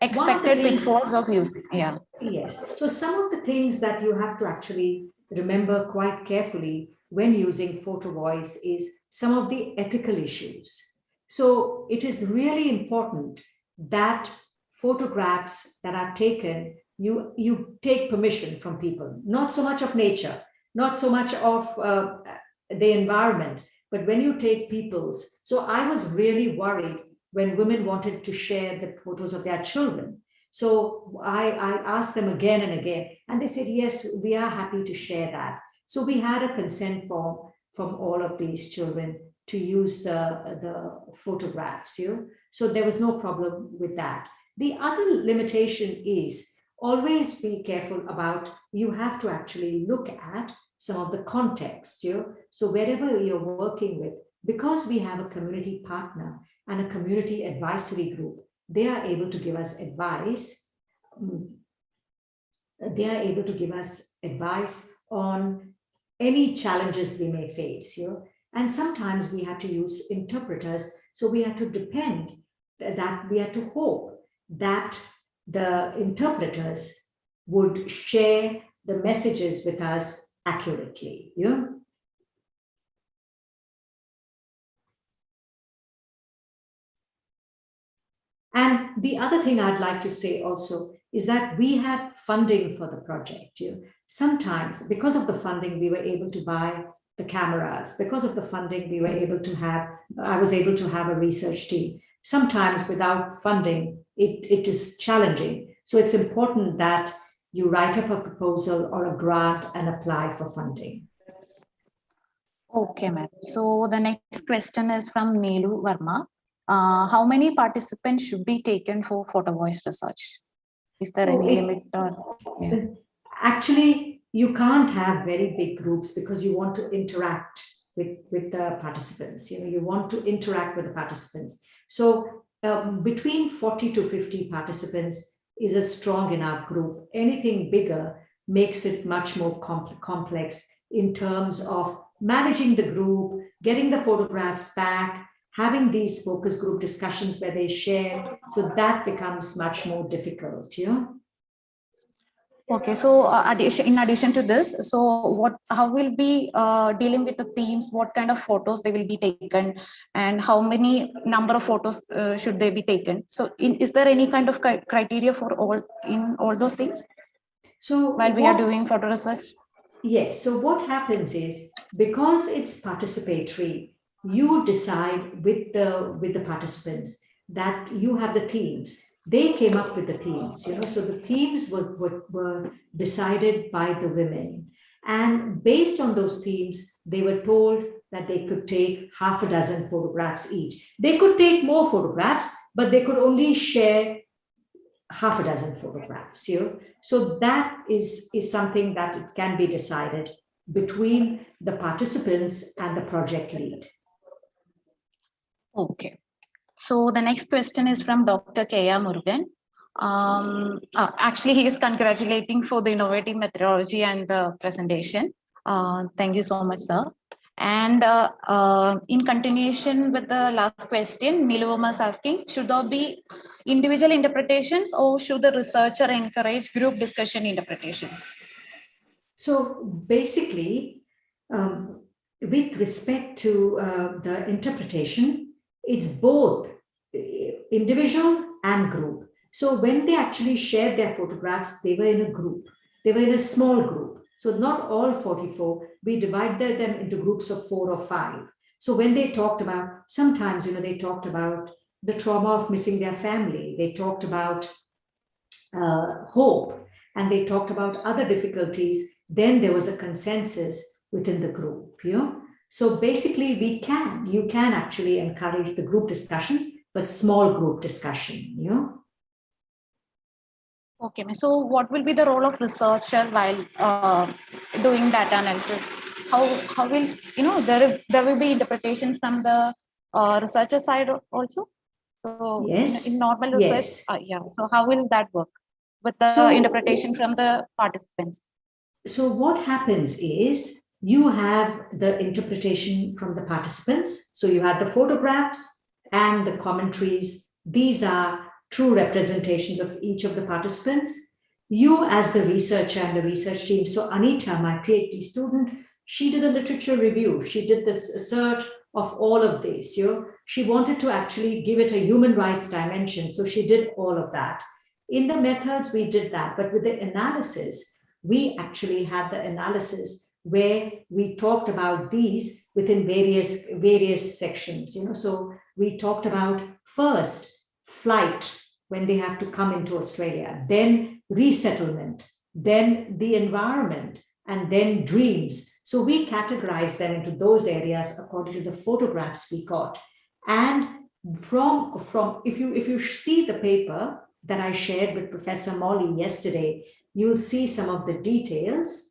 Expected pitfalls of using, yeah. Yes, so some of the things that you have to actually remember quite carefully when using photo voice is some of the ethical issues. So it is really important that photographs that are taken, you take permission from people, not so much of nature, not so much of the environment, but when you take people's. So I was really worried when women wanted to share the photos of their children. So I asked them again and again, and they said, yes, we are happy to share that. So we had a consent form from all of these children to use the photographs. So there was no problem with that. The other limitation is always be careful about, you have to actually look at some of the context. So wherever you're working with, because we have a community partner and a community advisory group, they are able to give us advice. They are able to give us advice on any challenges we may face. And sometimes we have to use interpreters. So we have to depend that we have to hope that the interpreters would share the messages with us accurately. And the other thing I'd like to say also is that we had funding for the project. Sometimes, because of the funding, we were able to buy the cameras. Because of the funding, we were able to have, I was able to have a research team. Sometimes without funding, it is challenging. So it's important that you write up a proposal or a grant and apply for funding. Okay, ma'am. So the next question is from Neelu Verma. How many participants should be taken for photo voice research? Is there any limit? Yeah. Actually, you can't have very big groups because you want to interact with the participants. You want to interact with the participants. So between 40 to 50 participants is a strong enough group. Anything bigger makes it much more complex in terms of managing the group, getting the photographs back, having these focus group discussions where they share. So that becomes much more difficult. Okay, so in addition to this, so how will be dealing with the themes? What kind of photos they will be taken, and how many number of photos should they be taken? So, is there any kind of criteria for all those things? So while we are doing photo research. Yes. So what happens is, because it's participatory, you decide with the participants that you have the themes. They came up with the themes, so the themes were decided by the women. And based on those themes, they were told that they could take half a dozen photographs each. They could take more photographs, but they could only share half a dozen photographs. So that is something that it can be decided between the participants and the project lead. Okay. So the next question is from Dr. K.A. Murugan. Actually, he is congratulating for the innovative methodology and the presentation. Thank you so much, sir. And in continuation with the last question, Niluvama is asking, should there be individual interpretations or should the researcher encourage group discussion interpretations? So basically, with respect to the interpretation, it's both individual and group. So when they actually shared their photographs, they were in a group. They were in a small group. So not all 44, we divided them into groups of 4 or 5. So when they talked about, sometimes, they talked about the trauma of missing their family. They talked about hope, and they talked about other difficulties. Then there was a consensus within the group. So basically, you can actually encourage the group discussions, but small group discussion. Okay, so what will be the role of researcher while doing data analysis? How will there will be interpretation from the researcher side also? So yes, in normal research, yes. So how will that work with the interpretation from the participants? So what happens is you have the interpretation from the participants. So you have the photographs and the commentaries. These are true representations of each of the participants. You as the researcher and the research team. So Anita, my PhD student, she did a literature review. She did this search of all of this. She wanted to actually give it a human rights dimension. So she did all of that. In the methods, we did that. But with the analysis, we actually had the analysis where we talked about these within various sections. So we talked about first flight, when they have to come into Australia, then resettlement, then the environment, and then dreams. So we categorized them into those areas according to the photographs we got. And from if you see the paper that I shared with Professor Molly yesterday, you'll see some of the details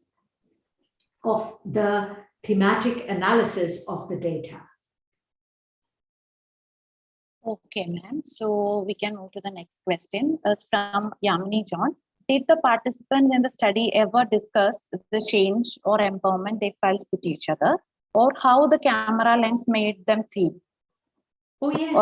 of the thematic analysis of the data. Okay, ma'am. So we can move to the next question. It's from Yamini John. Did the participants in the study ever discuss the change or empowerment they felt with each other, or how the camera lens made them feel? Oh, yes.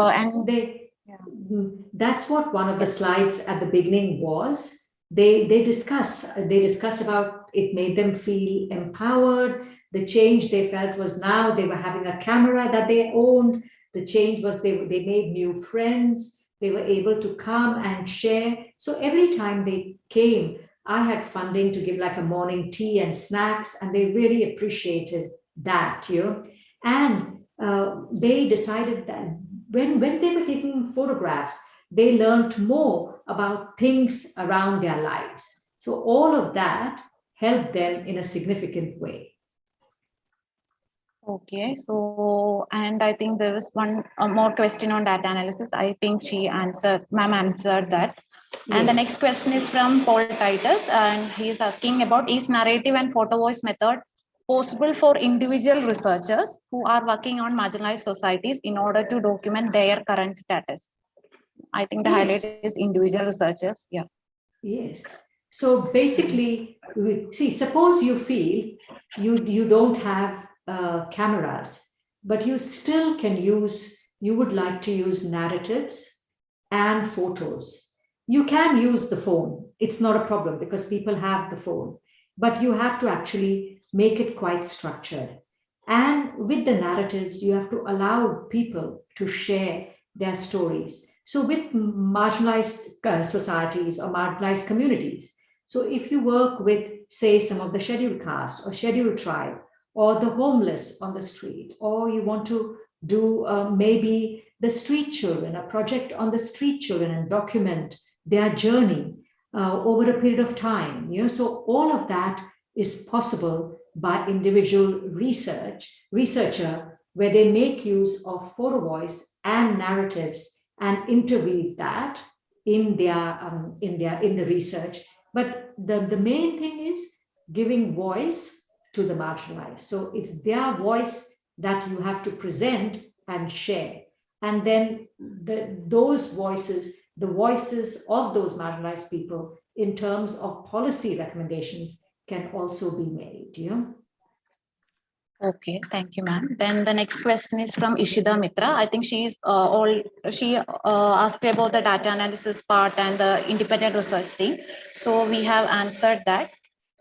That's what one of the slides at the beginning was. They discussed about it made them feel empowered. The change they felt was now they were having a camera that they owned. The change was they made new friends. They were able to come and share. So every time they came, I had funding to give like a morning tea and snacks, and they really appreciated that, And they decided that when they were taking photographs, they learned more about things around their lives. So all of that helped them in a significant way. Okay, so, and I think there was one more question on data analysis. I think ma'am answered that. And the next question is from Paul Titus, and he is asking about, is narrative and photo voice method possible for individual researchers who are working on marginalized societies in order to document their current status? I think the highlight is individual researchers. Yeah. Yes. So basically, see, suppose you feel you don't have cameras, but you still can you would like to use narratives and photos. You can use the phone. It's not a problem because people have the phone, but you have to actually make it quite structured. And with the narratives, you have to allow people to share their stories. So with marginalized societies or marginalized communities, so if you work with, say, some of the scheduled caste or scheduled tribe or the homeless on the street, or you want to do maybe the street children, a project on the street children and document their journey over a period of time. So all of that is possible by individual researcher, where they make use of photo voice and narratives and interweave that in the research. But the main thing is giving voice to the marginalized. So it's their voice that you have to present and share. And then those voices, the voices of those marginalized people in terms of policy recommendations can also be made. Okay, thank you, ma'am. Then the next question is from Ishida Mitra. I think she asked about the data analysis part and the independent research thing. So we have answered that.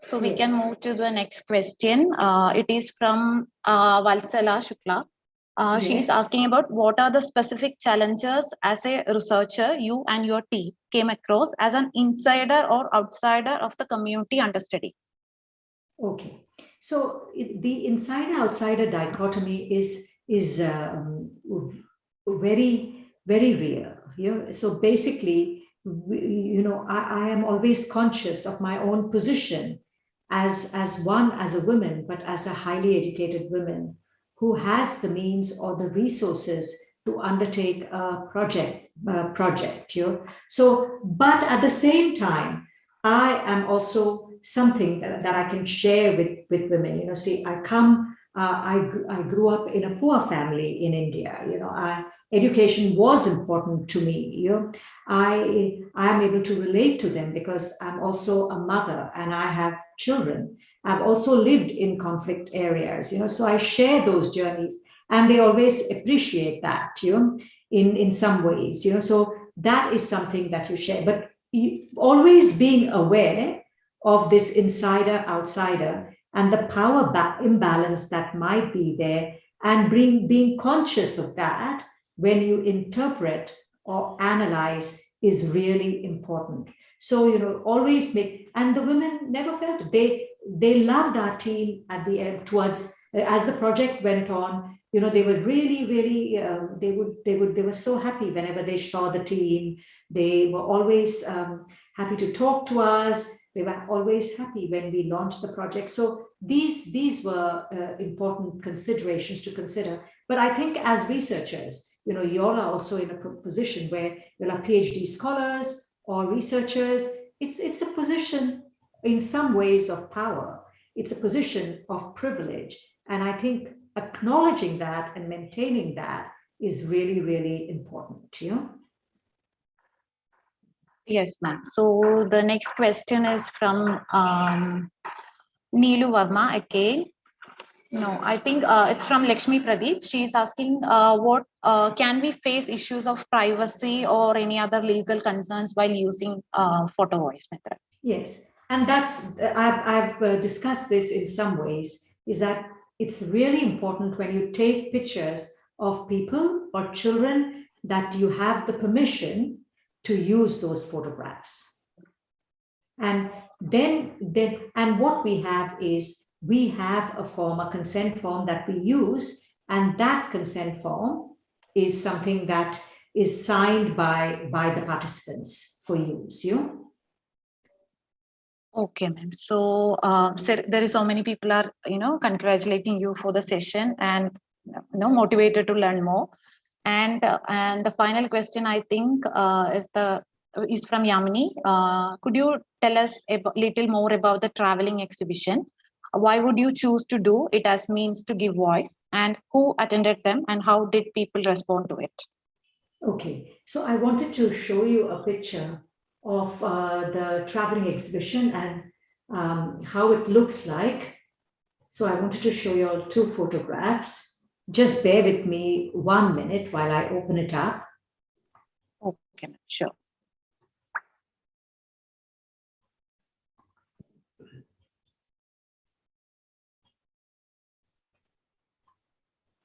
So we can move to the next question. It is from Valsala Shukla. She is asking about, what are the specific challenges as a researcher you and your team came across as an insider or outsider of the community under study? Okay, so the insider-outsider dichotomy is very, very real. So basically, I am always conscious of my own position as a woman, but as a highly educated woman who has the means or the resources to undertake a project. So, but at the same time, I am also something that I can share with women. See, I grew up in a poor family in India. Education was important to me. I am able to relate to them because I'm also a mother and I have children. I've also lived in conflict areas. So I share those journeys, and they always appreciate that. In some ways. So that is something that you share, but always being aware of this insider-outsider and the power imbalance that might be there, and being conscious of that when you interpret or analyze is really important. So, always and the women never felt it. They loved our team at the end as the project went on. They were really, really, they were so happy whenever they saw the team. They were always happy to talk to us. They were always happy when we launched the project. So these were important considerations to consider. But I think as researchers, you all are also in a position where you are PhD scholars or researchers. It's a position in some ways of power. It's a position of privilege. And I think acknowledging that and maintaining that is really, really important. Yes, ma'am. So the next question is from Neelu Verma again. No, I think it's from Lakshmi Pradeep. She is asking, what can we face issues of privacy or any other legal concerns while using photo voice method? Yes, and that's I've discussed this in some ways. Is that it's really important when you take pictures of people or children that you have the permission to use those photographs. And then what we have is, we have a form, a consent form that we use, and that consent form is something that is signed by the participants for use. Okay, ma'am. So, there is so many people are, congratulating you for the session and, motivated to learn more. And the final question, I think, is from Yamini. Could you tell us a little more about the traveling exhibition? Why would you choose to do it as means to give voice, and who attended them, and how did people respond to it? Okay, so I wanted to show you a picture of the traveling exhibition and how it looks like. So I wanted to show you all two photographs. Just bear with me 1 minute while I open it up. Okay, sure.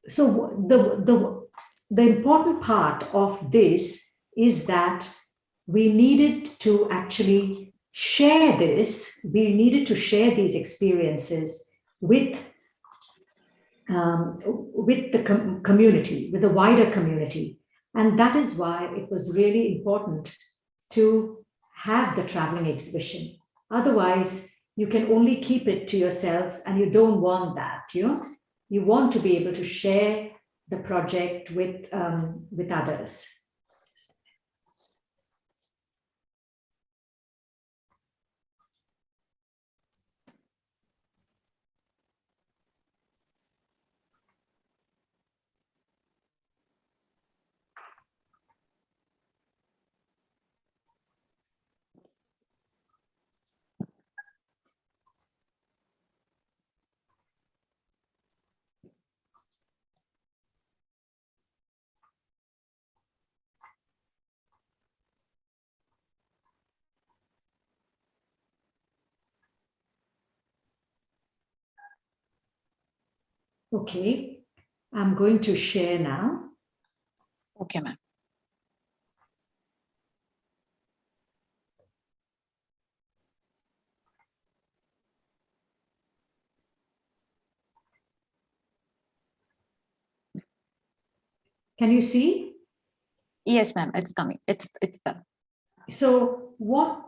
So the important part of this is that we needed to actually share this. We needed to share these experiences with the community, with the wider community. And that is why it was really important to have the traveling exhibition. Otherwise, you can only keep it to yourselves, and you don't want that. You want to be able to share the project with others. Okay, I'm going to share now. Okay, ma'am. Can you see? Yes, ma'am. It's coming. It's there. So what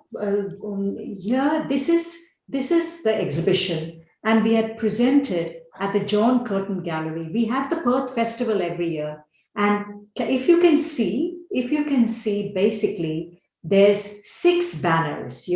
here? This is the exhibition, and we had presented at the John Curtin Gallery. We have the Perth Festival every year, and if you can see, basically there's 6 banners.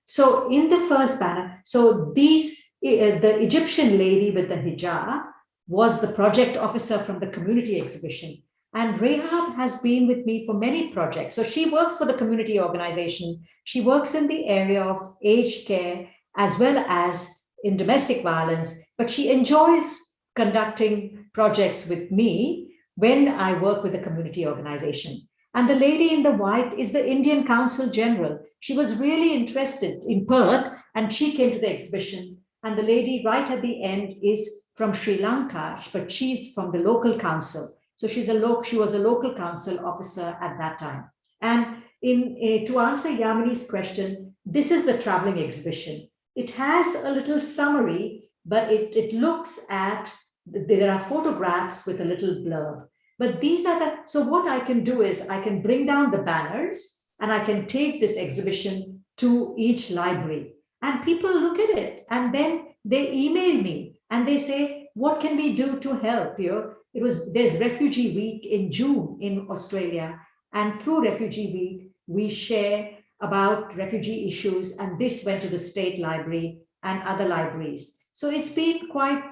So in the first banner, so these the Egyptian lady with the hijab was the project officer from the community exhibition. And Rehab has been with me for many projects. So she works for the community organization. She works in the area of aged care as well as in domestic violence, but she enjoys conducting projects with me when I work with the community organization. And the lady in the white is the Indian Consul General. She was really interested in Perth, and she came to the exhibition. And the lady right at the end is from Sri Lanka, but she's from the local council. So she was a local council officer at that time. And to answer Yamini's question, this is the traveling exhibition. It has a little summary, but it looks at, there are photographs with a little blurb. But these are so what I can do is I can bring down the banners and I can take this exhibition to each library. And people look at it and then they email me and they say, what can we do to help? There's Refugee Week in June in Australia, and through Refugee Week, we share about refugee issues, and this went to the State Library and other libraries. So it's been quite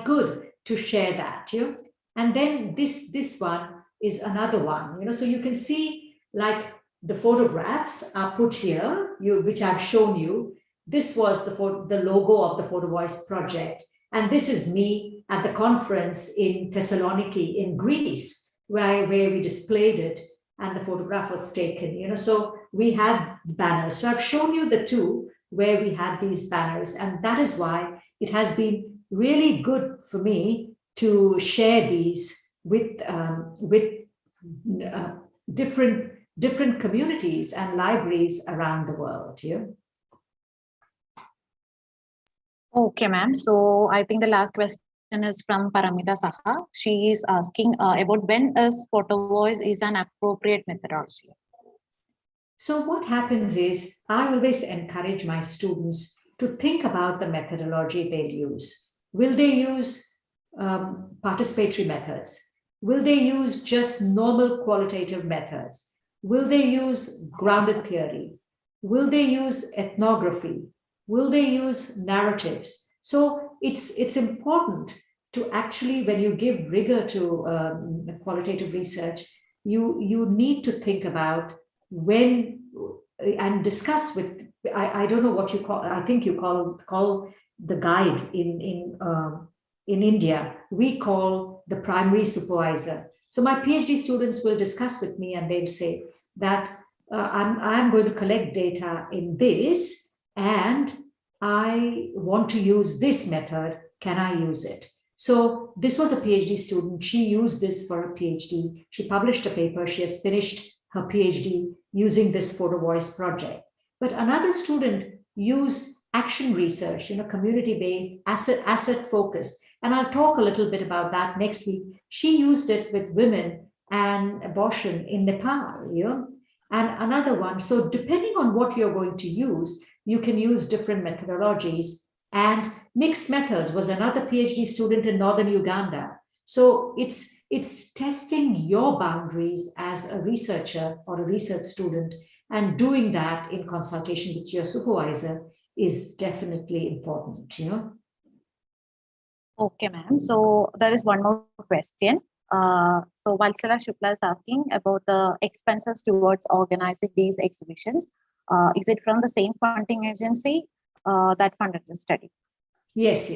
good to share that. And then this one is another one. So you can see, like, the photographs are put here, which I've shown you. This was the logo of the Photo Voice project. And this is me at the conference in Thessaloniki in Greece, where we displayed it and the photograph was taken. So we had banners. So I've shown you the two where we had these banners. And that is why it has been really good for me to share these with different communities and libraries around the world. Yeah. Okay, ma'am. So I think the last question is from Paramita Saha. She is asking about when is photo voice is an appropriate methodology. So what happens is I always encourage my students to think about the methodology they'll use. Will they use participatory methods? Will they use just normal qualitative methods? Will they use grounded theory? Will they use ethnography? Will they use narratives? So it's important to actually, when you give rigor to qualitative research, you need to think about when and discuss with, I don't know what you call, I think you call the guide in India, we call the primary supervisor. So my PhD students will discuss with me and they'll say that I'm going to collect data in this and I want to use this method. Can I use it? So this was a PhD student. She used this for a PhD. She published a paper. She has finished her PhD using this photo voice project. But another student used action research, community-based, asset focused. And I'll talk a little bit about that next week. She used it with women and abortion in Nepal, and another one. So depending on what you're going to use, you can use different methodologies. And mixed methods was another PhD student in northern Uganda. So it's testing your boundaries as a researcher or a research student, and doing that in consultation with your supervisor is definitely important, Okay, ma'am. So there is one more question. So Valsala Shukla is asking about the expenses towards organizing these exhibitions. Is it from the same funding agency that funded the study? Yes.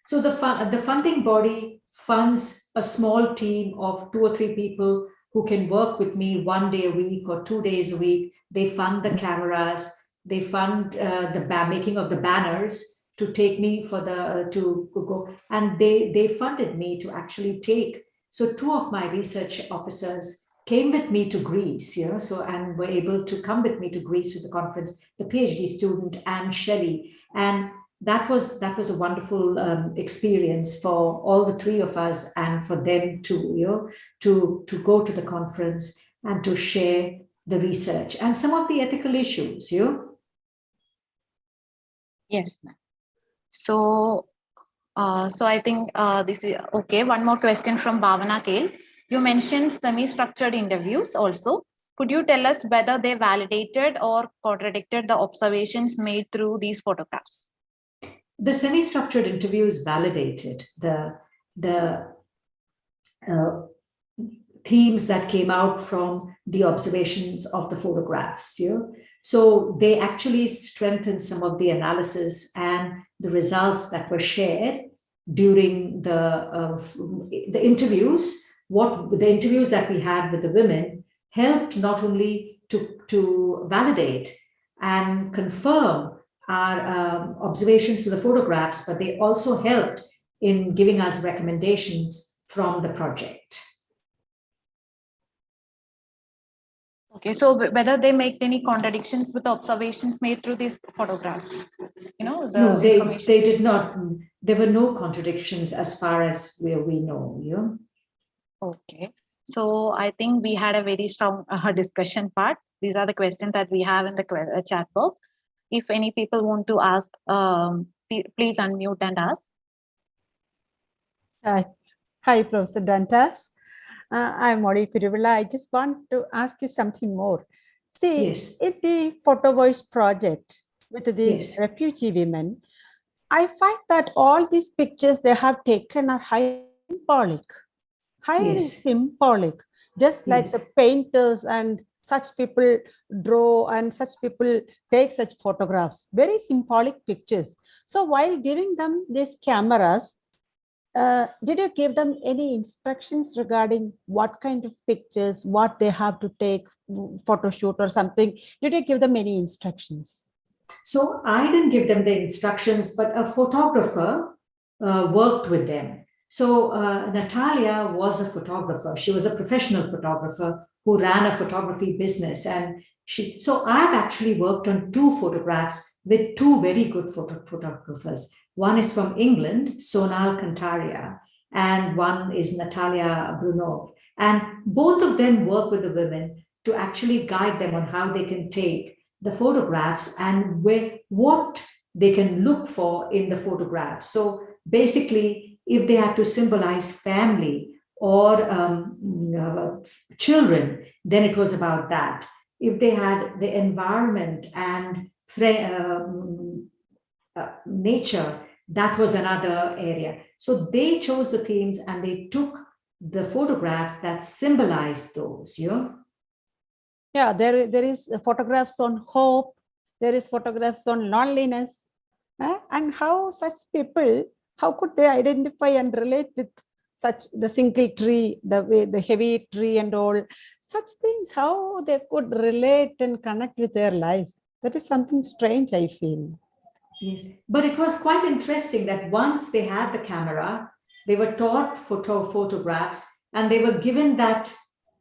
So the funding body funds a small team of 2 or 3 people who can work with me 1 day a week or 2 days a week. They fund the cameras, they fund the making of the banners to take me to go, and they funded me to actually take. So 2 of my research officers came with me to Greece, and were able to come with me to Greece to the conference, the PhD student and Shelley. And that was a wonderful experience for all the 3 of us, and for them to to go to the conference and to share the research and some of the ethical issues. Yes, ma'am. So I think this is okay. One more question from Bhavana Kale. You mentioned semi-structured interviews also. Could you tell us whether they validated or contradicted the observations made through these photographs? The semi-structured interviews validated the themes that came out from the observations of the photographs. So they actually strengthened some of the analysis and the results that were shared during the interviews. The interviews that we had with the women helped not only to validate and confirm our observations to the photographs, but they also helped in giving us recommendations from the project. Okay, so whether they make any contradictions with the observations made through these photographs, no, they did not. There were no contradictions as far as we know. Okay, so I think we had a very strong discussion part. These are the questions that we have in the chat box. If any people want to ask, please unmute and ask. Hi, Professor Dantas. I'm Modi Piruvilla. I just want to ask you something more. See, yes. in the Photo Voice project with these yes. refugee women, I find that all these pictures they have taken are highly symbolic, just like the painters and such people draw and such people take such photographs, very symbolic pictures. So while giving them these cameras, did you give them any instructions regarding what kind of pictures, what they have to take, photo shoot or something? Did you give them any instructions? So I didn't give them the instructions, but a photographer worked with them. So Natalia was a photographer. She was a professional photographer who ran a photography business. And so I've actually worked on 2 photographs with 2 very good photographers. One is from England, Sonal Kantaria, and one is Natalia Brunov. And both of them work with the women to actually guide them on how they can take the photographs and what they can look for in the photographs. So basically, if they had to symbolize family or children, then it was about that. If they had the environment and nature, that was another area. So they chose the themes and they took the photographs that symbolized those, Yeah, there is photographs on hope, there is photographs on loneliness, and how such people, how could they identify and relate with such the single tree, the heavy tree and all, such things, how they could relate and connect with their lives. That is something strange, I feel. Yes, but it was quite interesting that once they had the camera, they were taught photographs and they were given that,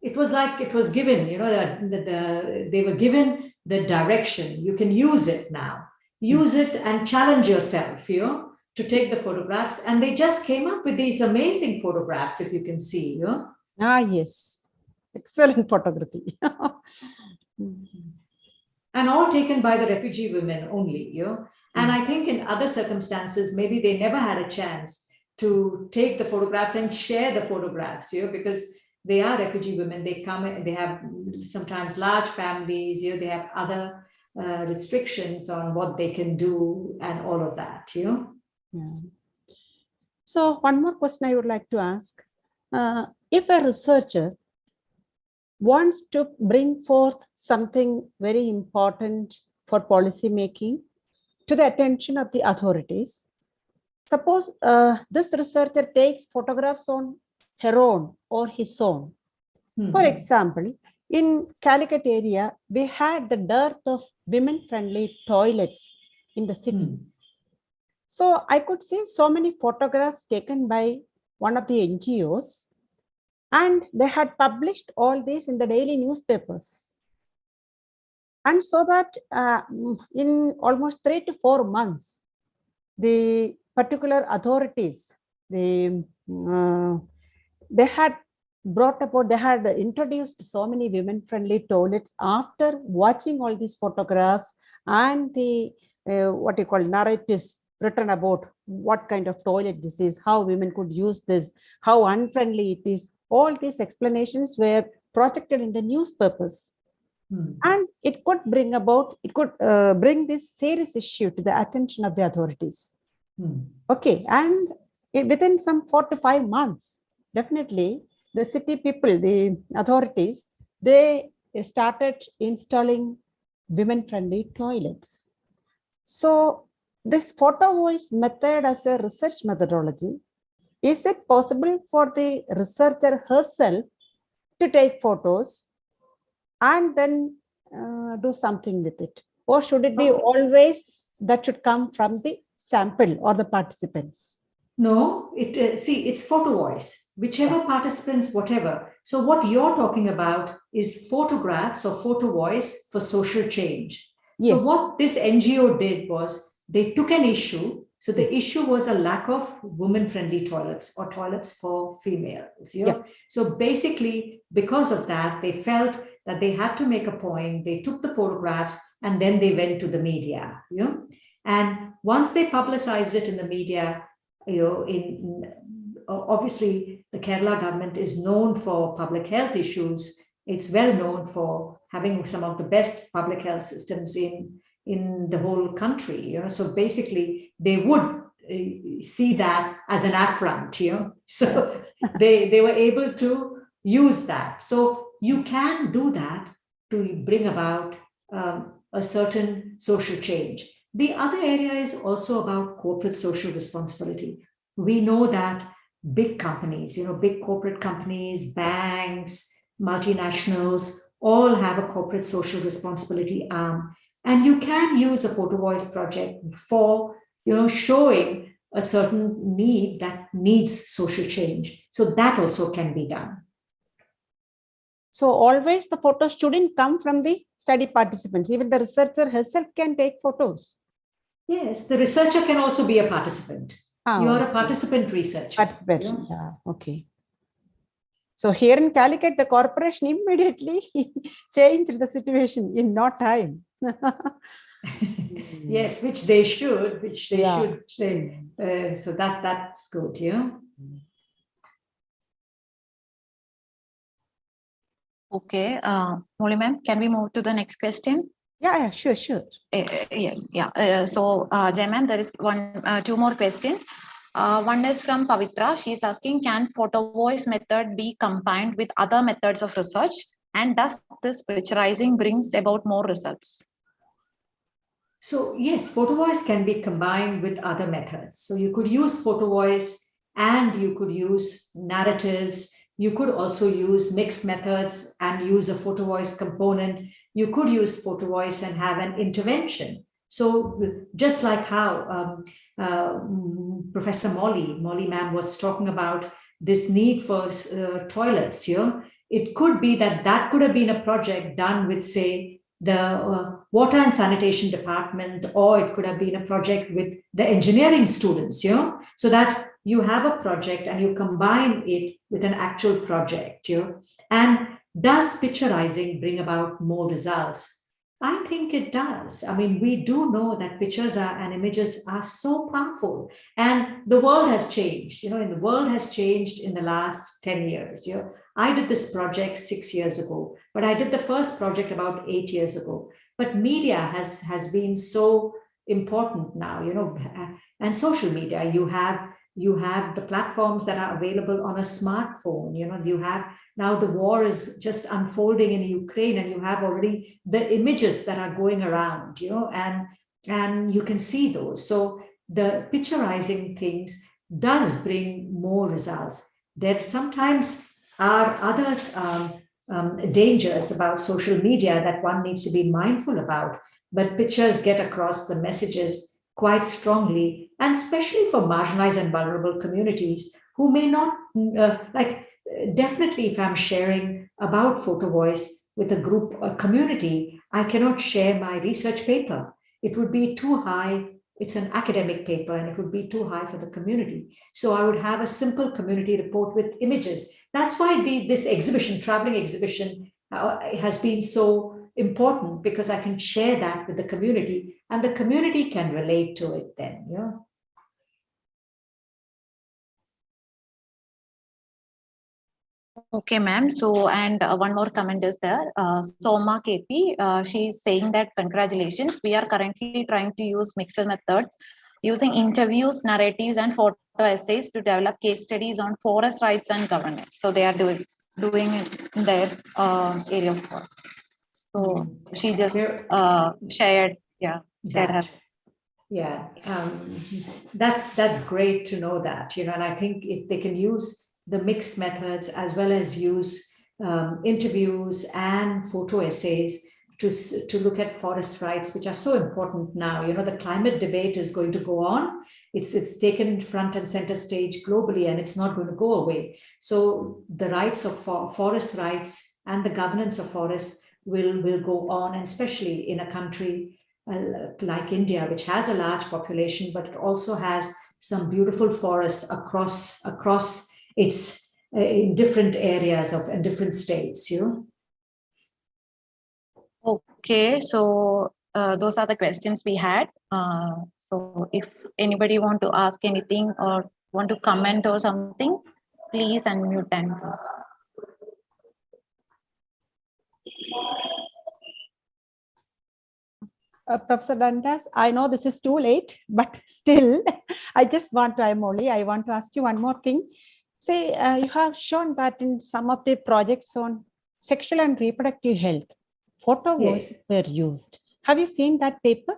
it was like it was given, they were given the direction. You can use it now. Use it and challenge yourself, to take the photographs. And they just came up with these amazing photographs, if you can see, Ah, yes. Excellent photography. And all taken by the refugee women only, And I think in other circumstances, maybe they never had a chance to take the photographs and share the photographs, because they are refugee women. They come, they have sometimes large families, they have other restrictions on what they can do and all of that, Yeah. So one more question I would like to ask. If a researcher wants to bring forth something very important for policy making to the attention of the authorities, suppose this researcher takes photographs on her own or his own. For example, in Calicut area, we had the dearth of women-friendly toilets in the city. So I could see so many photographs taken by one of the NGOs, and they had published all these in the daily newspapers. And so that in almost 3 to 4 months, the particular authorities, they had brought about, they had introduced so many women-friendly toilets after watching all these photographs and the what you call narratives written about what kind of toilet this is, how women could use this, how unfriendly it is. All these explanations were projected in the newspapers. And it could bring about, it could bring this serious issue to the attention of the authorities. Okay, and within some 4 to 5 months, definitely the city people, the authorities, they started installing women-friendly toilets. So this photo voice method as a research methodology, is it possible for the researcher herself to take photos and then do something with it? Or should it be always that should come from the sample or the participants? No, it's photo voice, whichever participants, whatever. So what you're talking about is photographs or photo voice for social change. Yes. So what this NGO did was they took an issue. So the issue was a lack of women-friendly toilets or toilets for females. So basically, because of that, they felt that they had to make a point. They took the photographs and then they went to the media. And once they publicized it in the media, obviously the Kerala government is known for public health issues. It's well known for having some of the best public health systems in the whole country. So basically they would see that as an affront. So they were able to use that. So you can do that to bring about a certain social change. The other area is also about corporate social responsibility. We know that big companies, big corporate companies, banks, multinationals, all have a corporate social responsibility arm. And you can use a photo voice project for, showing a certain need that needs social change. So that also can be done. So always the photos shouldn't come from the study participants. Even the researcher herself can take photos. Yes, the researcher can also be a participant. You are a Okay. participant researcher. Participant, yeah, okay. So here in Calicut, the corporation immediately changed the situation in no time. Yes, which they should, Yeah. so that's good, yeah. Okay, Molly ma'am, can we move to the next question? Yeah, sure. Yes, yeah. Jay ma'am, there is two more questions. One is from Pavitra. She's asking, can photo voice method be combined with other methods of research? And does this picturizing brings about more results? So yes, photo voice can be combined with other methods. So you could use photo voice and you could use narratives. You could also use mixed methods and use a photo voice component. You could use photo voice and have an intervention. So just like how Professor Molly ma'am was talking about this need for toilets here, it could be that could have been a project done with, say, the water and sanitation department, or it could have been a project with the engineering students, so that you have a project and you combine it with an actual project, and does picturizing bring about more results? I think it does. I mean, we do know that pictures and images are so powerful, and the world has changed. And the world has changed in the last 10 years. I did this project 6 years ago, but I did the first project about 8 years ago. But media has been so important now, and social media. You have the platforms that are available on a smartphone. You have now the war is just unfolding in Ukraine, and you have already the images that are going around, and you can see those. So the picturizing things does bring more results. There sometimes are other dangers about social media that one needs to be mindful about, but pictures get across the messages quite strongly, and especially for marginalized and vulnerable communities who may not definitely, if I'm sharing about photo voice with a group, a community, I cannot share my research paper. It would be too high. It's an academic paper and it would be too high for the community. So I would have a simple community report with images. That's why this exhibition, traveling exhibition, has been so important, because I can share that with the community and the community can relate to it then. Okay, ma'am. So, and one more comment is there. Soma KP, she is saying that congratulations. We are currently trying to use mixed methods using interviews, narratives, and photo essays to develop case studies on forest rights and governance. So they are doing it in their area of work. So she just shared her. Yeah, that's great to know that, and I think if they can use the mixed methods as well as use interviews and photo essays to look at forest rights, which are so important now. The climate debate is going to go on. It's taken front and center stage globally, and it's not going to go away. So the rights of forest rights and the governance of forests will go on, and especially in a country like India, which has a large population, but it also has some beautiful forests across its in different areas in different states. Okay, so those are the questions we had. So if anybody want to ask anything or want to comment or something, please unmute and go. Professor Dandas, I know this is too late, but still, I want to ask you one more thing. Say, you have shown that in some of the projects on sexual and reproductive health, photo voices were used. Have you seen that paper?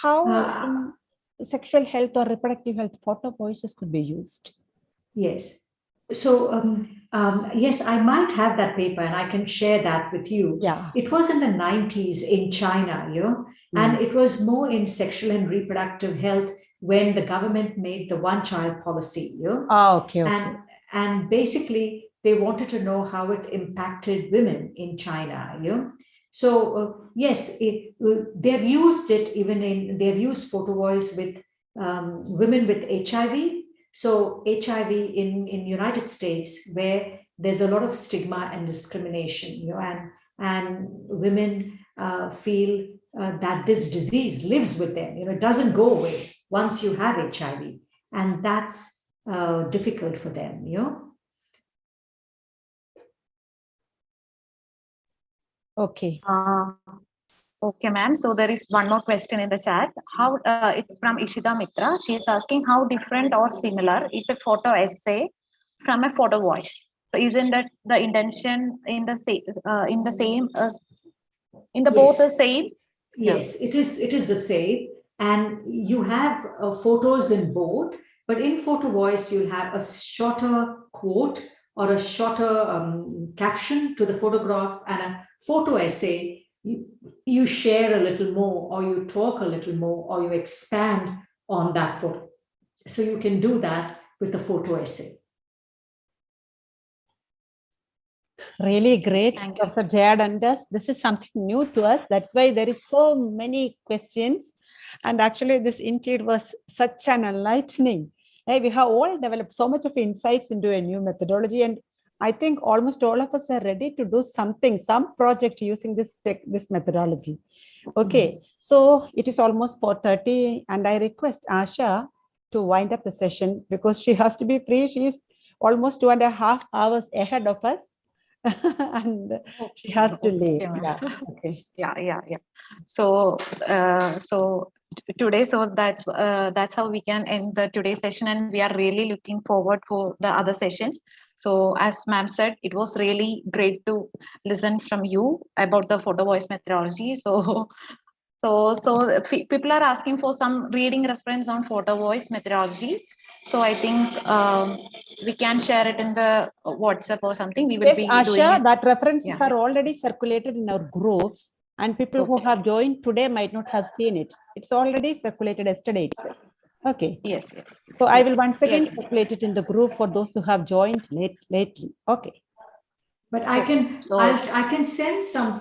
How in sexual health or reproductive health, photo voices could be used? Yes. So, yes, I might have that paper and I can share that with you. Yeah. It was in the 90s in China, and it was more in sexual and reproductive health when the government made the one-child policy. Okay, okay. And basically, they wanted to know how it impacted women in China. So yes, they've used it they've used photo voice with women with HIV. So HIV in United States, where there's a lot of stigma and discrimination, and women feel that this disease lives with them. It doesn't go away once you have HIV, and that's difficult for them. Okay. Okay, ma'am. So there is one more question in the chat. How it's from Ishita Mitra. She is asking how different or similar is a photo essay from a photo voice. So isn't that the intention in the same both the Yes. same? Yes, it is. It is the same, and you have photos in both. But in photo voice, you'll have a shorter quote or a shorter caption to the photograph, and a photo essay. You share a little more, or you talk a little more, or you expand on that photo. So you can do that with the photo essay. Really great, Thank you. Professor Jayad Andas. This is something new to us. That's why there is so many questions. And actually, this indeed was such an enlightening. We have all developed so much of insights into a new methodology. And I think almost all of us are ready to do something, some project using this methodology. Okay, so it is almost 4:30, and I request Asha to wind up the session because she has to be free. She is almost 2.5 hours ahead of us. And she has to leave. Okay, Okay. Yeah. So today, so that's how we can end the today's session, and we are really looking forward for the other sessions. So as ma'am said, it was really great to listen from you about the photo voice methodology. So people are asking for some reading reference on photo voice methodology. So I think we can share it in the WhatsApp or something. We will Yes, be Asha, doing it. that references Yeah. are already circulated in our groups, and people who have joined today might not have seen it. It's already circulated yesterday itself. Okay. Yes. So I will once again Yes. circulate it in the group for those who have joined lately. Okay. But I can send some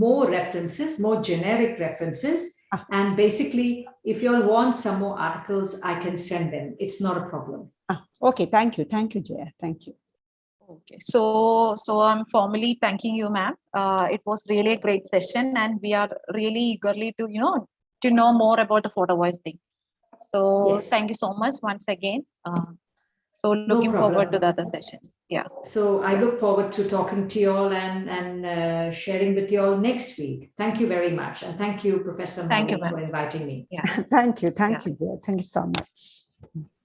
more references, more generic references. And basically, if you all want some more articles, I can send them. It's not a problem. Okay, thank you, Jaya. Thank you. Okay, so I'm formally thanking you, ma'am. It was really a great session, and we are really eagerly to know more about the photo voice thing. So Yes. thank you so much once again. So looking forward to the other sessions. Yeah. So I look forward to talking to you all and sharing with you all next week. Thank you very much, and thank you, Professor Moni, for inviting me. Yeah. Thank you, Jaya. Thank you so much.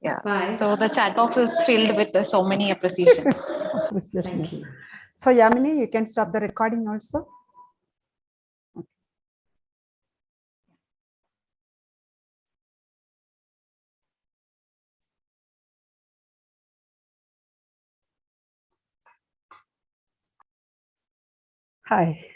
Yeah. Bye. So the chat box is filled with so many appreciations. Thank you. So Yamini, you can stop the recording also. Hi.